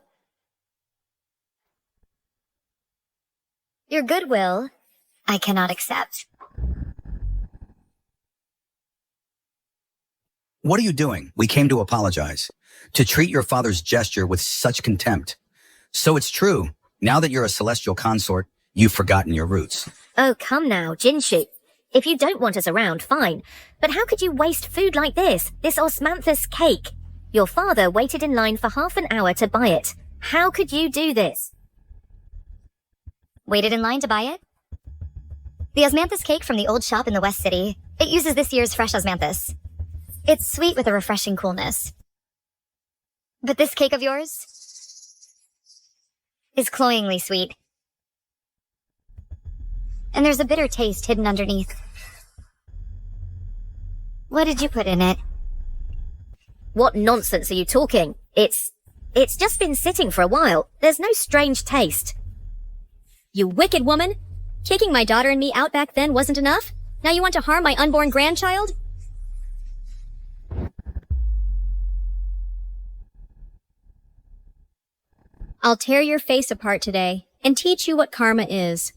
Your goodwill, I cannot accept. What are you doing? We came to apologize. To treat your father's gesture with such contempt. So it's true. Now that you're a celestial consort, you've forgotten your roots. Oh, come now, Jinshu. If you don't want us around, fine. But how could you waste food like this osmanthus cake? Your father waited in line for half an hour to buy it. How could you do this? Waited in line to buy it? The osmanthus cake from the old shop in the West City. It uses this year's fresh osmanthus. It's sweet with a refreshing coolness. But this cake of yours is cloyingly sweet. and there's a bitter taste hidden underneath. What did you put in it? What nonsense are you talking? It's just been sitting for a while. There's no strange taste. You wicked woman! Kicking my daughter and me out back then wasn't enough? Now you want to harm my unborn grandchild? I'll tear your face apart today and teach you what karma is.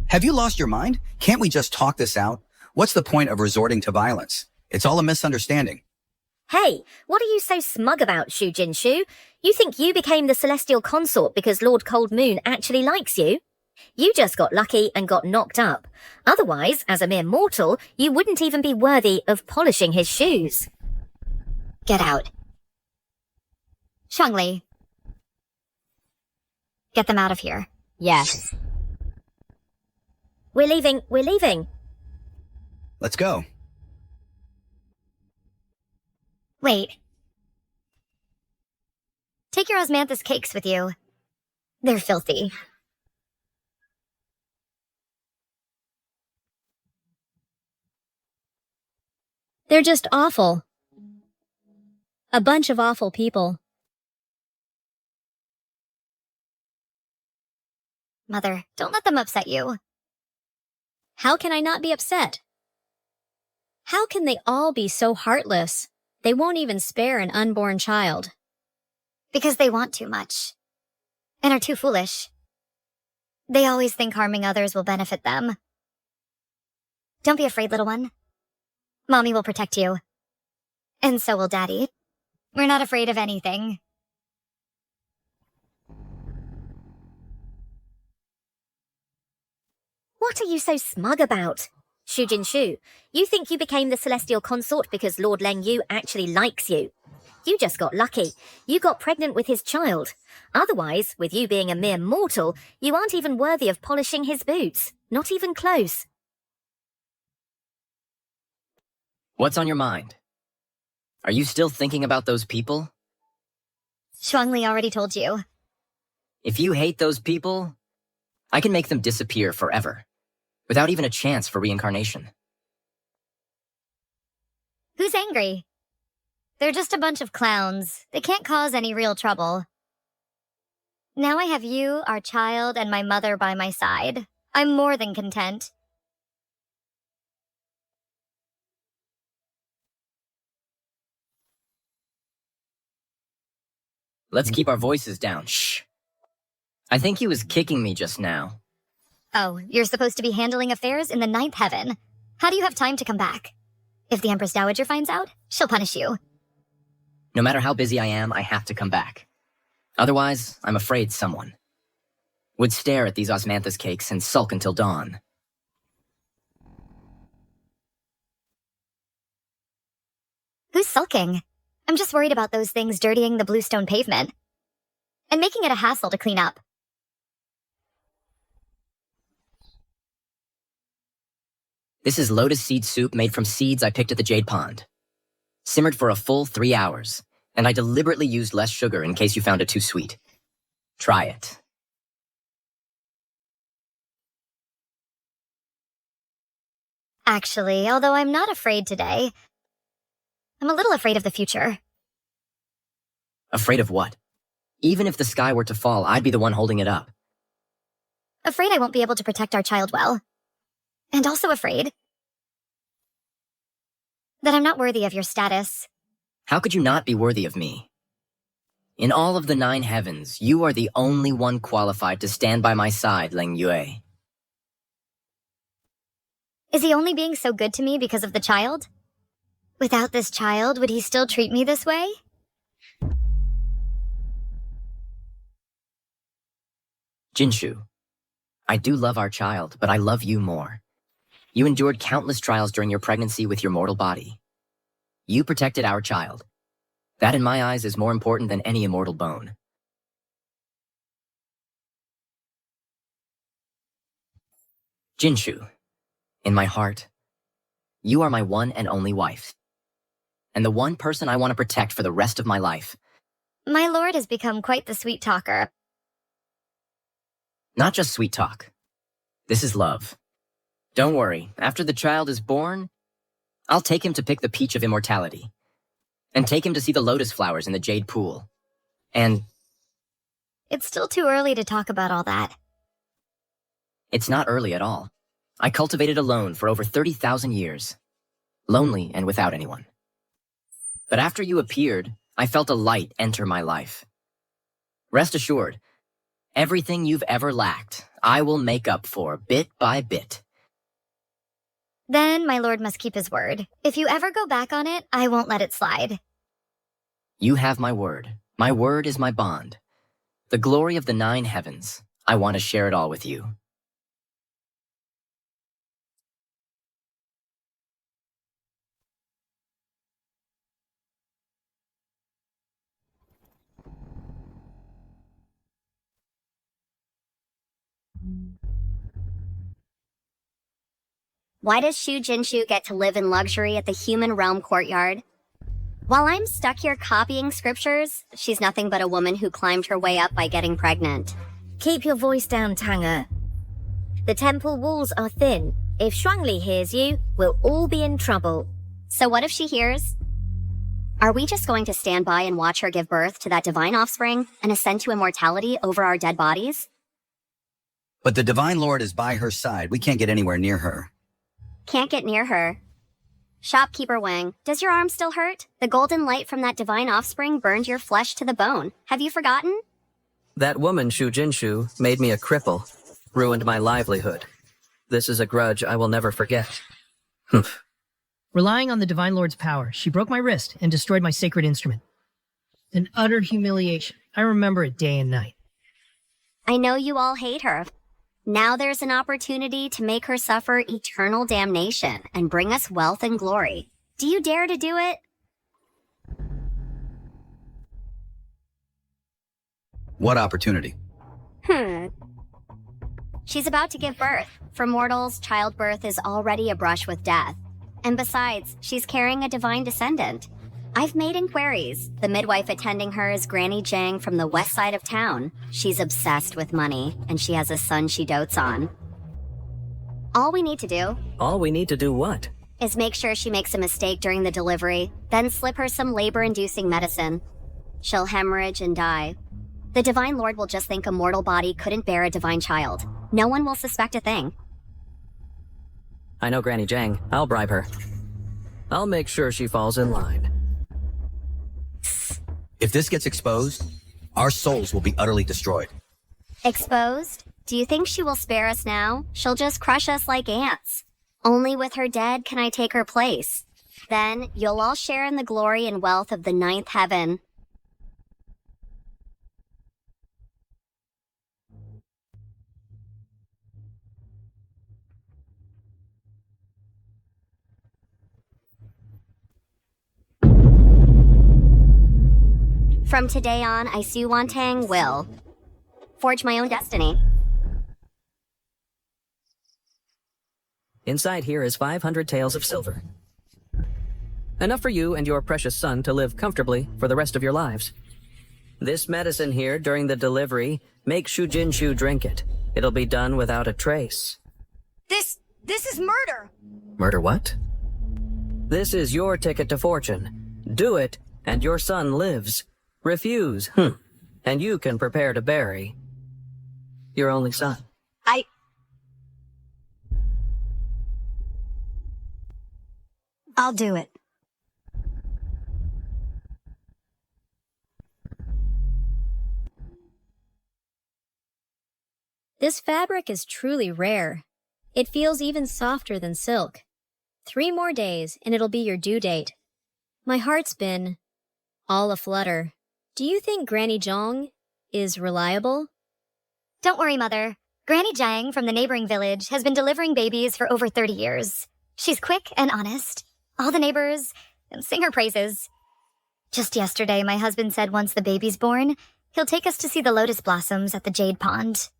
Have you lost your mind? Can't we just talk this out? What's the point of resorting to violence? It's all a misunderstanding. Hey, what are you so smug about, Shu Jinshu? You think you became the celestial consort because Lord Cold Moon actually likes you? You just got lucky and got knocked up. Otherwise, as a mere mortal, you wouldn't even be worthy of polishing his shoes. Get out. Shuangli. Get them out of here. Yes. We're leaving. Let's go. Wait. Take your osmanthus cakes with you. They're filthy. They're just awful. A bunch of awful people. Mother, don't let them upset you. How can I not be upset? How can they all be so heartless? They won't even spare an unborn child. Because they want too much. And are too foolish. They always think harming others will benefit them. Don't be afraid, little one. Mommy will protect you. And so will Daddy. We're not afraid of anything. What are you so smug about? Shu Jinshu, you think you became the celestial consort because Lord Leng Yu actually likes you. You just got lucky. You got pregnant with his child. Otherwise, with you being a mere mortal, you aren't even worthy of polishing his boots. Not even close. What's on your mind? Are you still thinking about those people? Shuangli already told you. If you hate those people, I can make them disappear forever, without even a chance for reincarnation. Who's angry? They're just a bunch of clowns. They can't cause any real trouble. Now I have you, our child, and my mother by my side. I'm more than content. Let's keep our voices down. Shh. I think he was kicking me just now. Oh, you're supposed to be handling affairs in the 9th heaven. How do you have time to come back? If the Empress Dowager finds out, she'll punish you. No matter how busy I am, I have to come back. Otherwise, I'm afraid someone would stare at these osmanthus cakes and sulk until dawn. Who's sulking? I'm just worried about those things dirtying the bluestone pavement. And making it a hassle to clean up. This is lotus seed soup made from seeds I picked at the Jade Pond. Simmered for a full 3 hours, and I deliberately used less sugar in case you found it too sweet. Try it. Actually, although I'm not afraid today, I'm a little afraid of the future. Afraid of what? Even if the sky were to fall, I'd be the one holding it up. Afraid I won't be able to protect our child well. And also afraid that I'm not worthy of your status. How could you not be worthy of me? In all of the 9 heavens, you are the only one qualified to stand by my side, Leng Yue. Is he only being so good to me because of the child? Without this child, would he still treat me this way? Jinshu, I do love our child, but I love you more. You endured countless trials during your pregnancy with your mortal body. You protected our child. That, in my eyes, is more important than any immortal bone. Jinshu, in my heart, you are my one and only wife. And the one person I want to protect for the rest of my life. My lord has become quite the sweet talker. Not just sweet talk. This is love. Don't worry, after the child is born, I'll take him to pick the peach of immortality. And take him to see the lotus flowers in the jade pool. And It's still too early to talk about all that. it's not early at all. I cultivated alone for over 30,000 years. Lonely and without anyone. But after you appeared, I felt a light enter my life. Rest assured, everything you've ever lacked, I will make up for bit by bit. Then my lord must keep his word. If you ever go back on it, I won't let it slide. You have my word. My word is my bond. The glory of the 9 heavens. I want to share it all with you. Why does Shu Jinshu get to live in luxury at the human realm courtyard? While I'm stuck here copying scriptures, she's nothing but a woman who climbed her way up by getting pregnant. Keep your voice down, Tanger. The temple walls are thin. If Shuangli hears you, we'll all be in trouble. So what if she hears? Are we just going to stand by and watch her give birth to that divine offspring and ascend to immortality over our dead bodies? But the Divine Lord is by her side. We can't get anywhere near her. Can't get near her. Shopkeeper Wang, does your arm still hurt? The golden light from that divine offspring burned your flesh to the bone. Have you forgotten? That woman, Shu Jinshu, made me a cripple, ruined my livelihood. This is a grudge I will never forget. Humph. Relying on the Divine Lord's power, she broke my wrist and destroyed my sacred instrument. An utter humiliation. I remember it day and night. I know you all hate her. Now there's an opportunity to make her suffer eternal damnation and bring us wealth and glory. Do you dare to do it? What opportunity? She's about to give birth. For mortals, childbirth is already a brush with death. And besides, she's carrying a divine descendant. I've made inquiries. The midwife attending her is Granny Jiang from the west side of town. She's obsessed with money, and she has a son she dotes on. All we need to do... All we need to do what? ...is make sure she makes a mistake during the delivery, then slip her some labor-inducing medicine. She'll hemorrhage and die. The Divine Lord will just think a mortal body couldn't bear a divine child. No one will suspect a thing. I know Granny Jiang. I'll bribe her. I'll make sure she falls in line. If this gets exposed, our souls will be utterly destroyed. Exposed? Do you think she will spare us now? She'll just crush us like ants. Only with her dead can I take her place. Then you'll all share in the glory and wealth of the 9th heaven. From today on, I, Su Wantang, will forge my own destiny. Inside here is 500 taels of silver. Enough for you and your precious son to live comfortably for the rest of your lives. This medicine here during the delivery, make Shu Jinshu drink it. It'll be done without a trace. This is murder! Murder what? This is your ticket to fortune. Do it, and your son lives. Refuse, and you can prepare to bury your only son. I'll do it. This fabric is truly rare. It feels even softer than silk. 3 more days, and it'll be your due date. My heart's been all aflutter. Do you think Granny Jiang is reliable? Don't worry, Mother. Granny Jiang from the neighboring village has been delivering babies for over 30 years. She's quick and honest. All the neighbors sing her praises. Just yesterday, my husband said once the baby's born, he'll take us to see the lotus blossoms at the Jade Pond.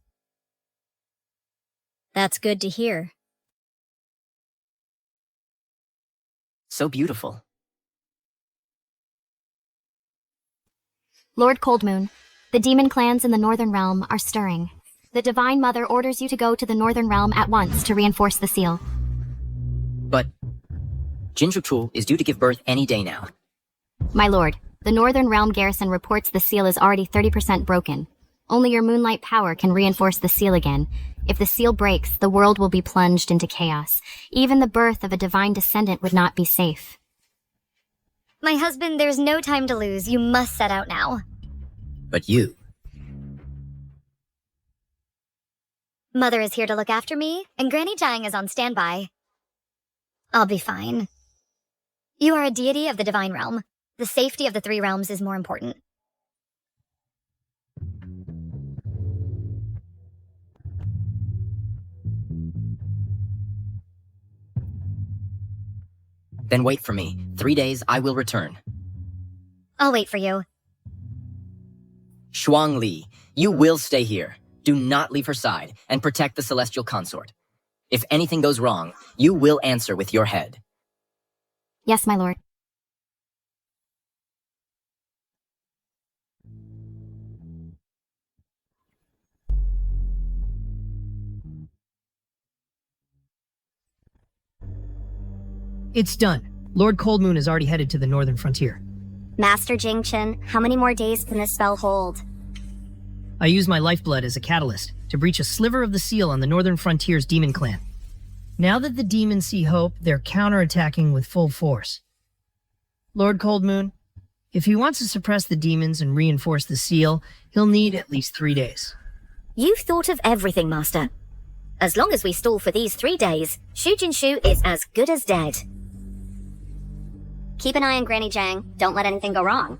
That's good to hear. So beautiful. Lord Coldmoon, the demon clans in the Northern Realm are stirring. The Divine Mother orders you to go to the Northern Realm at once to reinforce the seal. But Jinju is due to give birth any day now. My lord, the Northern Realm garrison reports the seal is already 30% broken. Only your moonlight power can reinforce the seal again. If the seal breaks, the world will be plunged into chaos. Even the birth of a divine descendant would not be safe. My husband, there's no time to lose. You must set out now. But you... Mother is here to look after me, and Granny Jiang is on standby. I'll be fine. You are a deity of the Divine Realm. The safety of the three realms is more important. Then wait for me. 3 days, I will return. I'll wait for you. Shuang Li, you will stay here. Do not leave her side, and protect the celestial consort. If anything goes wrong, you will answer with your head. Yes, my lord. It's done. Lord Coldmoon is already headed to the northern frontier. Master Jingchen, how many more days can this spell hold? I use my lifeblood as a catalyst to breach a sliver of the seal on the northern frontier's demon clan. Now that the demons see hope, they're counterattacking with full force. Lord Coldmoon, if he wants to suppress the demons and reinforce the seal, he'll need at least 3 days. You've thought of everything, Master. As long as we stall for these 3 days, Shu Jinshu is as good as dead. Keep an eye on Granny Jiang. Don't let anything go wrong.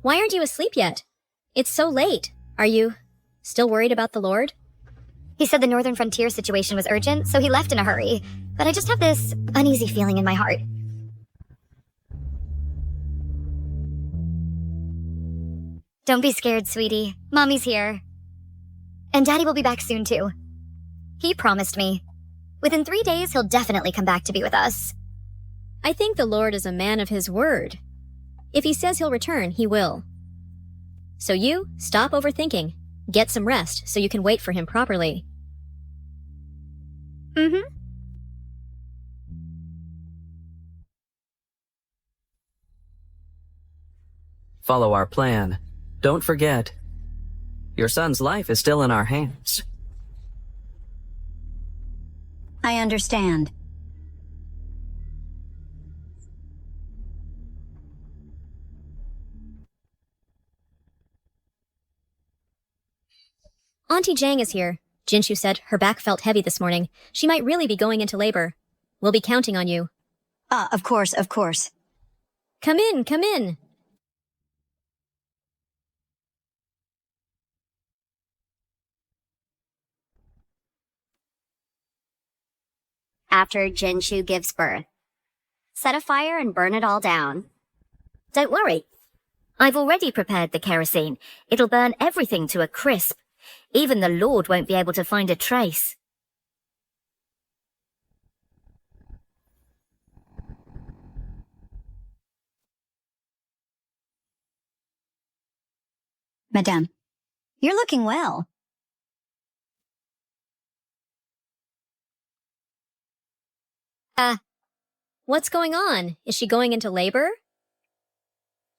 Why aren't you asleep yet? It's so late. Are you still worried about the Lord? He said the northern frontier situation was urgent, so he left in a hurry. But I just have this uneasy feeling in my heart. Don't be scared, sweetie. Mommy's here. And Daddy will be back soon, too. He promised me. Within 3 days, he'll definitely come back to be with us. I think the Lord is a man of his word. If he says he'll return, he will. So you, stop overthinking. Get some rest so you can wait for him properly. Mm-hmm. Follow our plan. Don't forget, your son's life is still in our hands. I understand. Auntie Jiang is here. Jinshu said her back felt heavy this morning. She might really be going into labor. We'll be counting on you. Of course, of course. Come in, come in. After Jinshu gives birth, set a fire and burn it all down. Don't worry. I've already prepared the kerosene. It'll burn everything to a crisp. Even the Lord won't be able to find a trace. Madame, you're looking well. What's going on? Is she going into labor?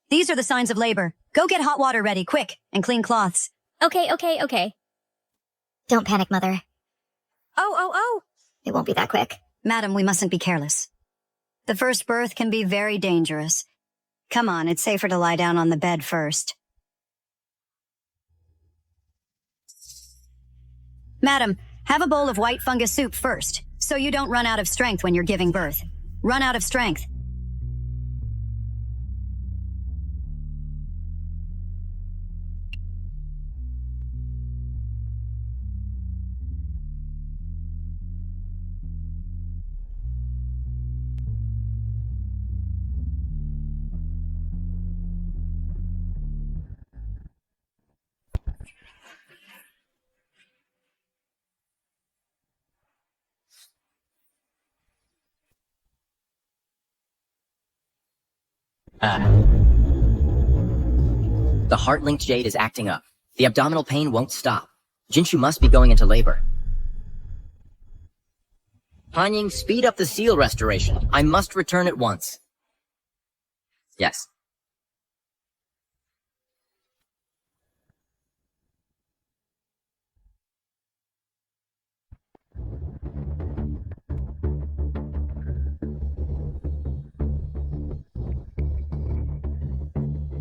These are the signs of labor. Go get hot water ready, quick, and clean cloths. Okay. Don't panic, Mother. Oh! It won't be that quick. Madam, we mustn't be careless. The first birth can be very dangerous. Come on, it's safer to lie down on the bed first. Madam, have a bowl of white fungus soup first, so you don't run out of strength when you're giving birth. Run out of strength. The heart-linked jade is acting up. The abdominal pain won't stop. Jinshu must be going into labor. Hanying, speed up the seal restoration. I must return at once. Yes.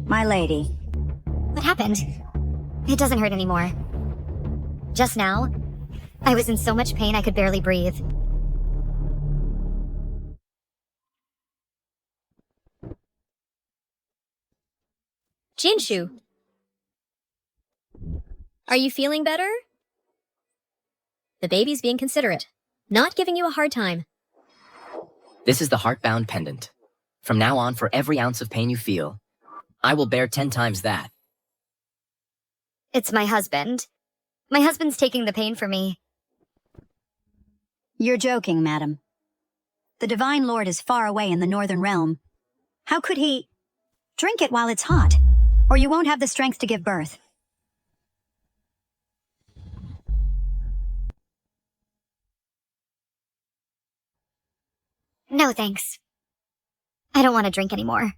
My lady. What happened? It doesn't hurt anymore. Just now, I was in so much pain I could barely breathe. Jinshu! Are you feeling better? The baby's being considerate, not giving you a hard time. This is the heart-bound pendant. From now on, for every ounce of pain you feel, I will bear 10 times that. It's my husband. My husband's taking the pain for me. You're joking, madam. The Divine Lord is far away in the Northern Realm. How could he... Drink it while it's hot, or you won't have the strength to give birth. No, thanks. I don't want to drink anymore.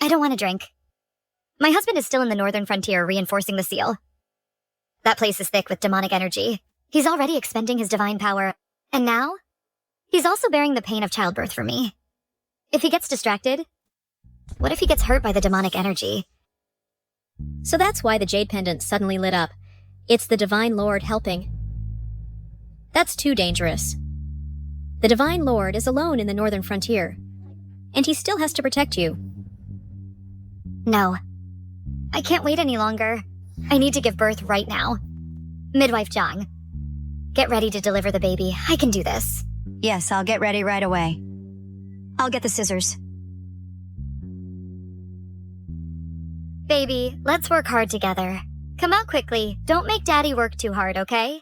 I don't want to drink. My husband is still in the northern frontier reinforcing the seal. That place is thick with demonic energy. He's already expending his divine power, and now he's also bearing the pain of childbirth for me. If he gets distracted, what if he gets hurt by the demonic energy? So that's why the jade pendant suddenly lit up. It's the Divine Lord helping. That's too dangerous. The Divine Lord is alone in the northern frontier, and he still has to protect you. No. I can't wait any longer. I need to give birth right now. Midwife Zhang, get ready to deliver the baby. I can do this. Yes, I'll get ready right away. I'll get the scissors. Baby, let's work hard together. Come out quickly. Don't make Daddy work too hard, okay?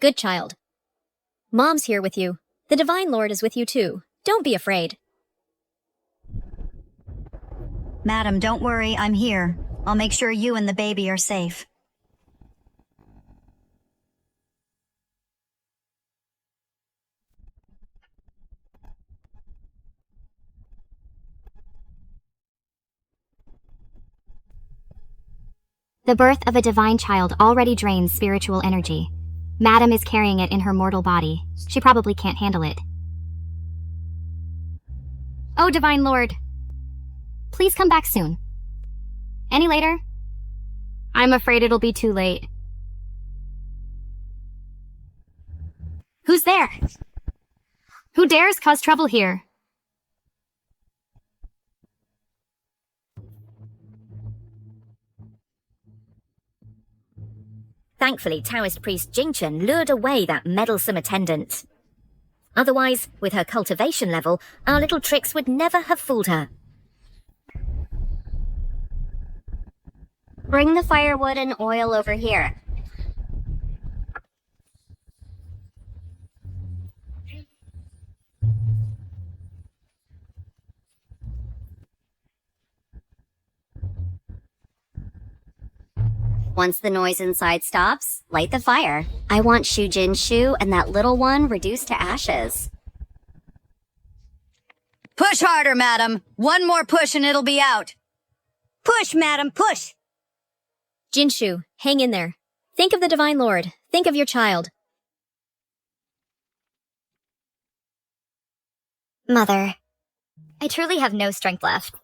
Good child. Mom's here with you. The Divine Lord is with you too. Don't be afraid. Madam, don't worry, I'm here. I'll make sure you and the baby are safe. The birth of a divine child already drains spiritual energy. Madam is carrying it in her mortal body. She probably can't handle it. Oh, Divine Lord. Please come back soon. Any later? I'm afraid it'll be too late. Who's there? Who dares cause trouble here? Thankfully, Taoist priest Jingchen lured away that meddlesome attendant. Otherwise, with her cultivation level, our little tricks would never have fooled her. Bring the firewood and oil over here. Once the noise inside stops, light the fire. I want Shu Jinshu and that little one reduced to ashes. Push harder, madam. One more push and it'll be out. Push, madam, push! Jinshu, hang in there. Think of the Divine Lord. Think of your child. Mother, I truly have no strength left.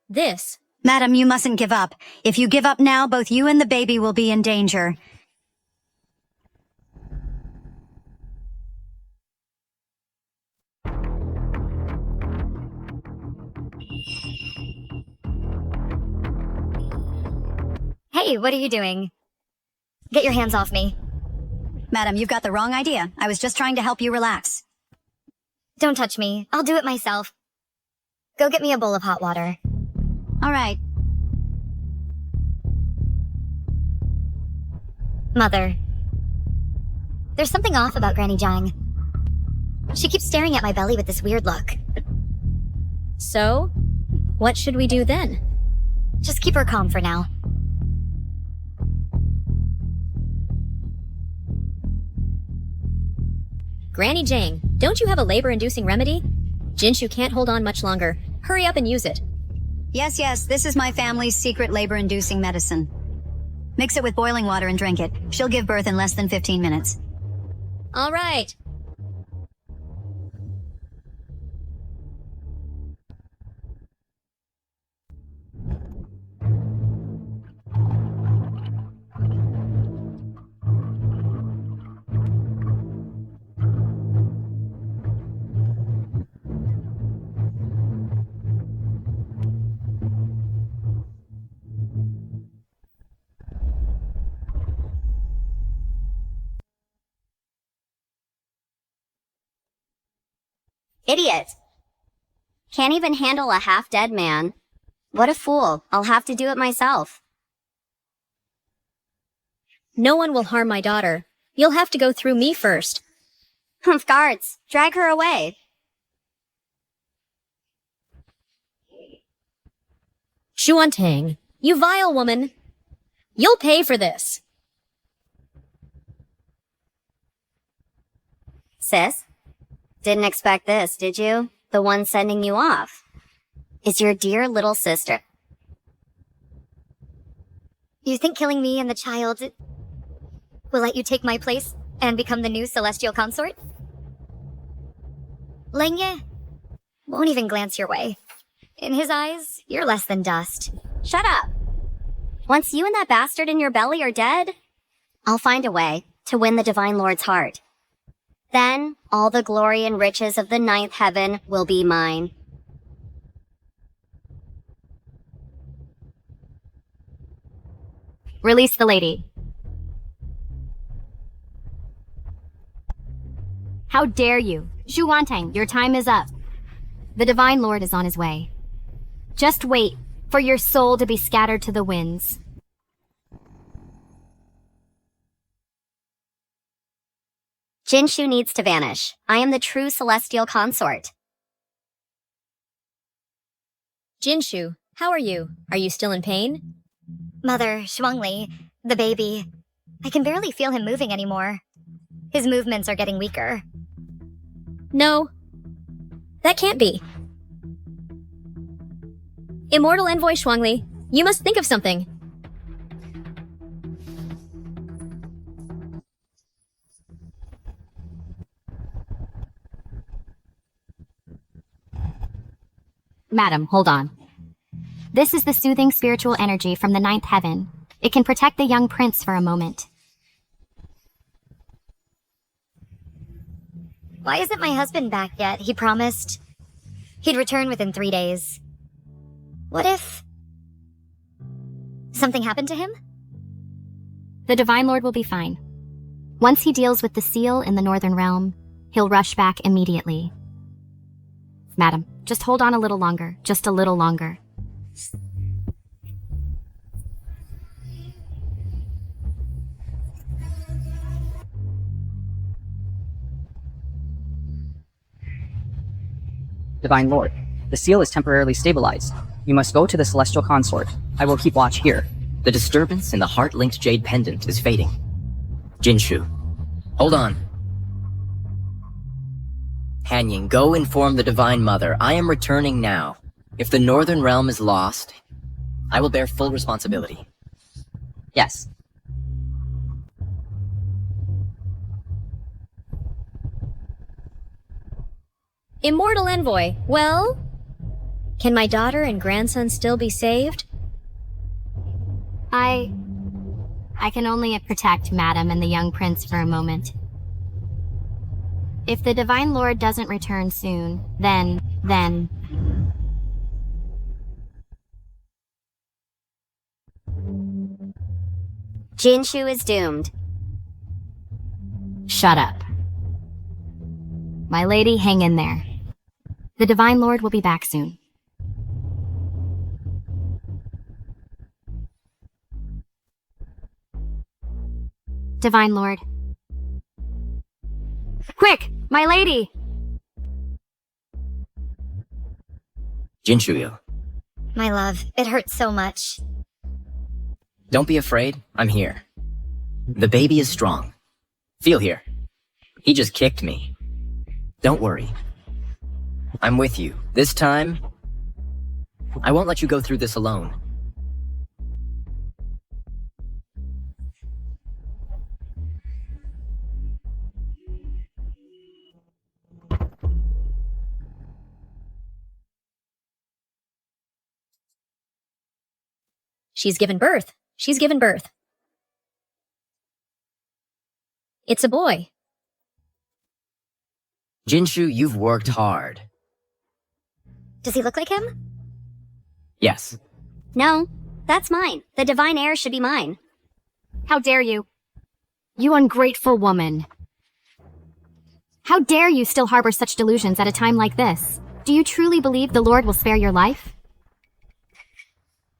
This... Madam, you mustn't give up. If you give up now, both you and the baby will be in danger. Hey, what are you doing? Get your hands off me. Madam, you've got the wrong idea. I was just trying to help you relax. Don't touch me. I'll do it myself. Go get me a bowl of hot water. All right. Mother, there's something off about Granny Zhang. She keeps staring at my belly with this weird look. So, what should we do then? Just keep her calm for now. Granny Jang, don't you have a labor-inducing remedy? Jinshu can't hold on much longer. Hurry up and use it. Yes, this is my family's secret labor-inducing medicine. Mix it with boiling water and drink it. She'll give birth in less than 15 minutes. All right. Idiot. Can't even handle a half-dead man. What a fool. I'll have to do it myself. No one will harm my daughter. You'll have to go through me first. Humph, guards, drag her away. Shuantang, you vile woman. You'll pay for this. Sis? Didn't expect this, did you? The one sending you off is your dear little sister. You think killing me and the child will let you take my place and become the new celestial consort? Lengye won't even glance your way. In his eyes, you're less than dust. Shut up. Once you and that bastard in your belly are dead, I'll find a way to win the Divine Lord's heart. Then, all the glory and riches of the ninth heaven will be mine. Release the lady. How dare you? Shu Wantang, your time is up. The Divine Lord is on his way. Just wait for your soul to be scattered to the winds. Jinshu needs to vanish. I am the true celestial consort. Jinshu, how are you? Are you still in pain? Mother, Shuangli, the baby. I can barely feel him moving anymore. His movements are getting weaker. No. That can't be. Immortal Envoy Shuangli, you must think of something. Madam, hold on. This is the soothing spiritual energy from the ninth heaven. It can protect the young prince for a moment. Why isn't my husband back yet? He promised he'd return within 3 days. What if something happened to him? The Divine Lord will be fine. Once he deals with the seal in the Northern Realm, he'll rush back immediately. Madam, just hold on a little longer. Just a little longer. Divine Lord, the seal is temporarily stabilized. You must go to the Celestial Consort. I will keep watch here. The disturbance in the heart-linked jade pendant is fading. Jinshu, hold on. Hanying, go inform the Divine Mother. I am returning now. If the Northern Realm is lost, I will bear full responsibility. Yes. Immortal Envoy, well? Can my daughter and grandson still be saved? I can only protect Madam and the young prince for a moment. If the Divine Lord doesn't return soon, then... Jinshu is doomed. Shut up. My lady, hang in there. The Divine Lord will be back soon. Divine Lord. Quick! My lady! Jinshuyo, My love, it hurts so much. don't be afraid. I'm here. The baby is strong. Feel here. He just kicked me. Don't worry. I'm with you. This time, I won't let you go through this alone. She's given birth. She's given birth. It's a boy. Jinshu, you've worked hard. Does he look like him? Yes. No, that's mine. The divine heir should be mine. How dare you? You ungrateful woman. How dare you still harbor such delusions at a time like this? Do you truly believe the Lord will spare your life?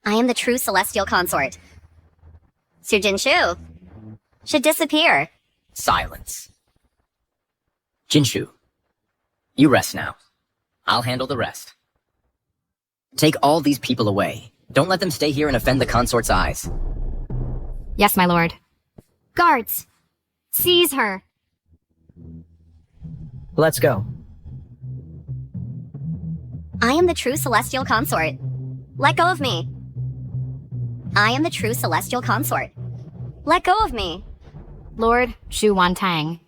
I am the true celestial consort. Su Jinshu should disappear. Silence. Jinshu, you rest now. I'll handle the rest. Take all these people away. Don't let them stay here and offend the consort's eyes. Yes, my lord. Guards! Seize her! Let's go. I am the true celestial consort. Let go of me. I am the true celestial consort. Let go of me. Lord Shu Wantang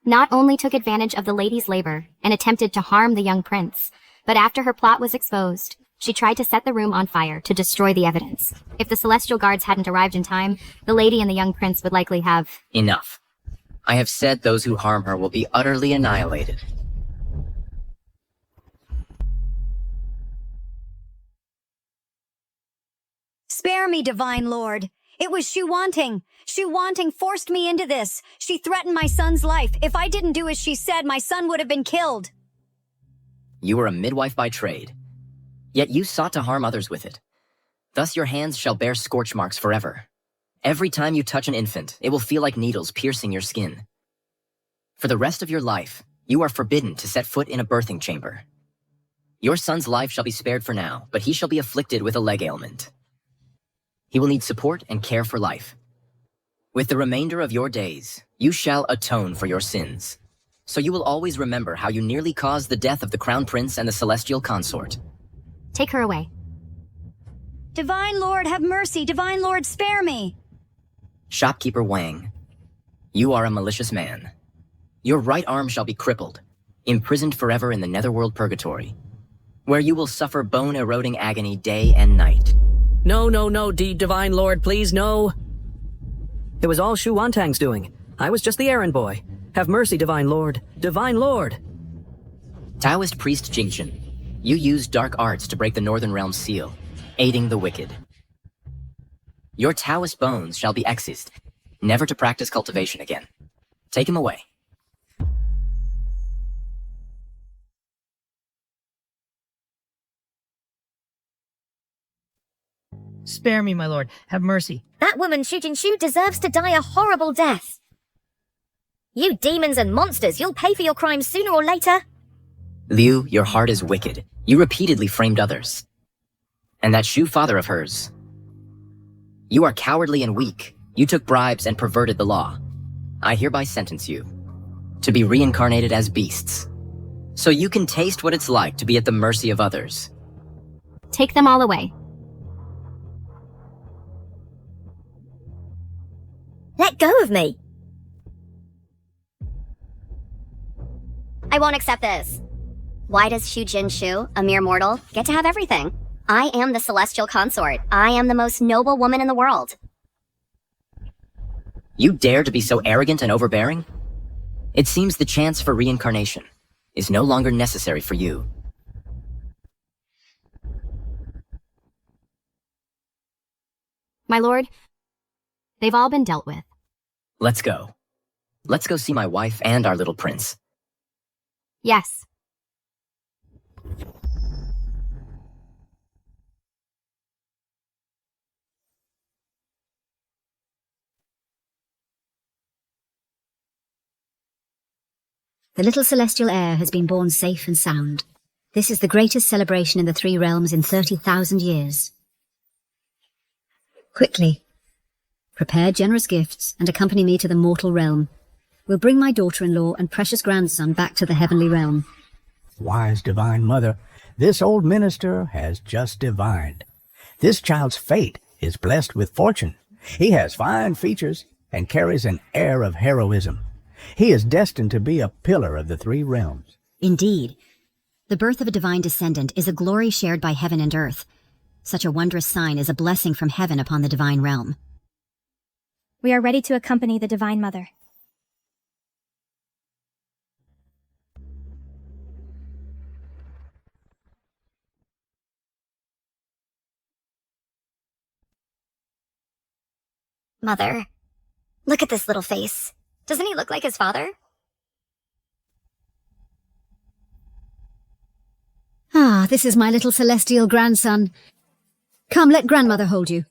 not only took advantage of the lady's labor and attempted to harm the young prince, but after her plot was exposed, she tried to set the room on fire to destroy the evidence. If the celestial guards hadn't arrived in time, the lady and the young prince would likely have... Enough. I have said those who harm her will be utterly annihilated. Spare me, Divine Lord. It was Shu Wanting. Shu Wanting forced me into this. She threatened my son's life. If I didn't do as she said, my son would have been killed. You were a midwife by trade, yet you sought to harm others with it. Thus your hands shall bear scorch marks forever. Every time you touch an infant, it will feel like needles piercing your skin. For the rest of your life, you are forbidden to set foot in a birthing chamber. Your son's life shall be spared for now, but he shall be afflicted with a leg ailment. He will need support and care for life. With the remainder of your days, you shall atone for your sins. So you will always remember how you nearly caused the death of the Crown Prince and the Celestial Consort. Take her away. Divine Lord, have mercy. Divine Lord, spare me. Shopkeeper Wang, you are a malicious man. Your right arm shall be crippled, imprisoned forever in the netherworld purgatory, where you will suffer bone-eroding agony day and night. No, Divine Lord, please, no. It was all Shu Wantang's doing. I was just the errand boy. Have mercy, Divine Lord. Divine Lord! Taoist priest Jingchen, you used dark arts to break the Northern Realm's seal, aiding the wicked. Your Taoist bones shall be excised, never to practice cultivation again. Take him away. Spare me, my lord. Have mercy. That woman, Shu Jinshu, deserves to die a horrible death. You demons and monsters, you'll pay for your crimes sooner or later. Liu, your heart is wicked. You repeatedly framed others. And that Shu father of hers. You are cowardly and weak. You took bribes and perverted the law. I hereby sentence you to be reincarnated as beasts, so you can taste what it's like to be at the mercy of others. Take them all away. Let go of me. I won't accept this. Why does Shu Jinshu, a mere mortal, get to have everything? I am the celestial consort. I am the most noble woman in the world. You dare to be so arrogant and overbearing? It seems the chance for reincarnation is no longer necessary for you. My lord, they've all been dealt with. Let's go. Let's go see my wife and our little prince. Yes. The little celestial heir has been born safe and sound. This is the greatest celebration in the Three Realms in 30,000 years. Quickly, prepare generous gifts and accompany me to the mortal realm. We'll bring my daughter-in-law and precious grandson back to the heavenly realm. Wise divine mother, this old minister has just divined. This child's fate is blessed with fortune. He has fine features and carries an air of heroism. He is destined to be a pillar of the Three Realms. Indeed. The birth of a divine descendant is a glory shared by heaven and earth. Such a wondrous sign is a blessing from heaven upon the divine realm. We are ready to accompany the Divine Mother. Mother, look at this little face. Doesn't he look like his father? Ah, this is my little celestial grandson. Come, let grandmother hold you.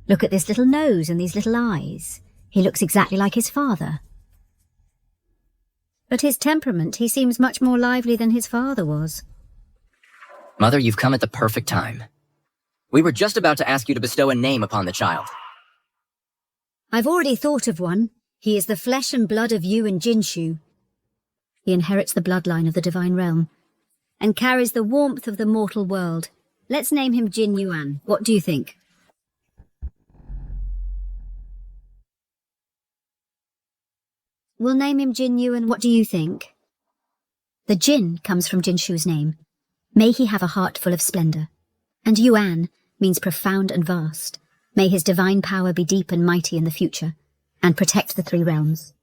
Look at this little nose and these little eyes. He looks exactly like his father. But his temperament, he seems much more lively than his father was. Mother, you've come at the perfect time. We were just about to ask you to bestow a name upon the child. I've already thought of one. He is the flesh and blood of you and Jinshu. He inherits the bloodline of the divine realm and carries the warmth of the mortal world. Let's name him Jin Yuan. What do you think? We'll name him Jin Yuan. What do you think? The Jin comes from Jinshu's name. May he have a heart full of splendor. And Yuan means profound and vast. May his divine power be deep and mighty in the future, and protect the Three Realms.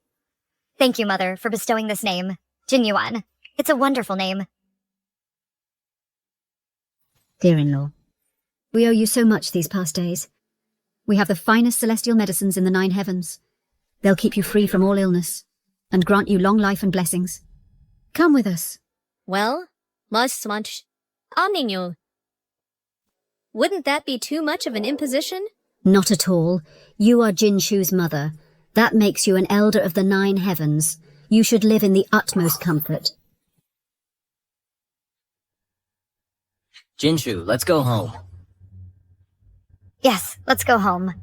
Thank you, Mother, for bestowing this name, Jin Yuan. It's a wonderful name. Dear-in-law, we owe you so much these past days. We have the finest celestial medicines in the 9 heavens. They'll keep you free from all illness, and grant you long life and blessings. Come with us. Well, much, Omninyo. Wouldn't that be too much of an imposition? Not at all. You are Jinshu's mother. That makes you an elder of the 9 heavens. You should live in the utmost comfort. Jinshu, let's go home. Yes, let's go home.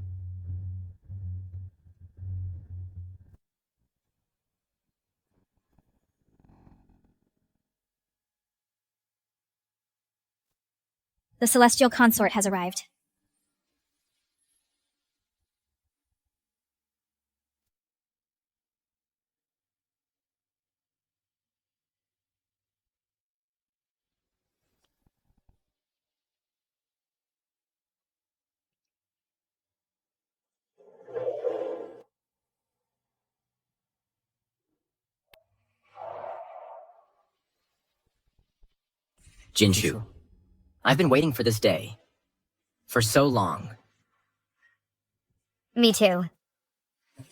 The celestial consort has arrived. Jinshu, I've been waiting for this day. For so long. Me too.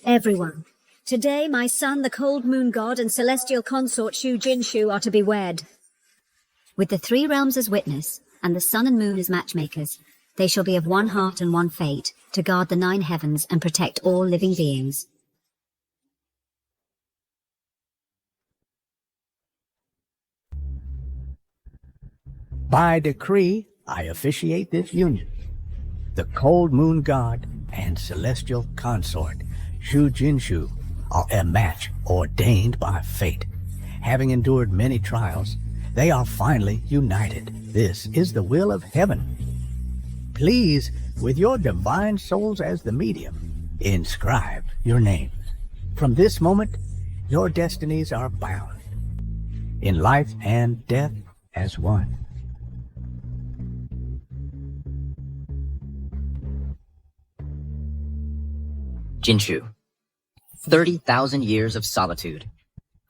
Everyone, today my son, the cold moon god, and celestial consort Shu Jinshu are to be wed. With the 3 realms as witness, and the sun and moon as matchmakers, they shall be of one heart and one fate, to guard the 9 heavens and protect all living beings. By decree, I officiate this union. The cold moon god and celestial consort, Shu Jinshu, are a match ordained by fate. Having endured many trials, they are finally united. This is the will of heaven. Please, with your divine souls as the medium, inscribe your names. From this moment, your destinies are bound, in life and death as one. Jinshu, 30,000 years of solitude.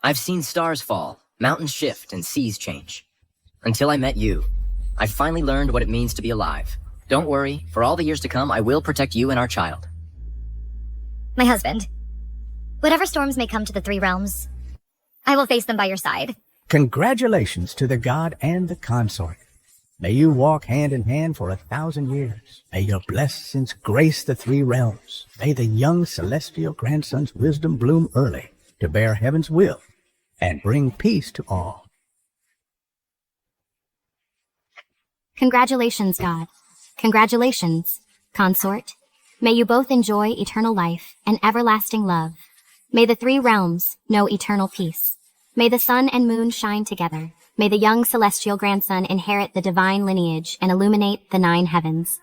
I've seen stars fall, mountains shift, and seas change. Until I met you, I finally learned what it means to be alive. Don't worry, for all the years to come, I will protect you and our child. My husband. Whatever storms may come to the 3 realms, I will face them by your side. Congratulations to the god and the consort. May you walk hand in hand for 1,000 years. May your blessings grace the 3 realms. May the young celestial grandson's wisdom bloom early to bear heaven's will and bring peace to all. Congratulations, God. Congratulations, consort. May you both enjoy eternal life and everlasting love. May the 3 realms know eternal peace. May the sun and moon shine together. May the young celestial grandson inherit the divine lineage and illuminate the 9 heavens.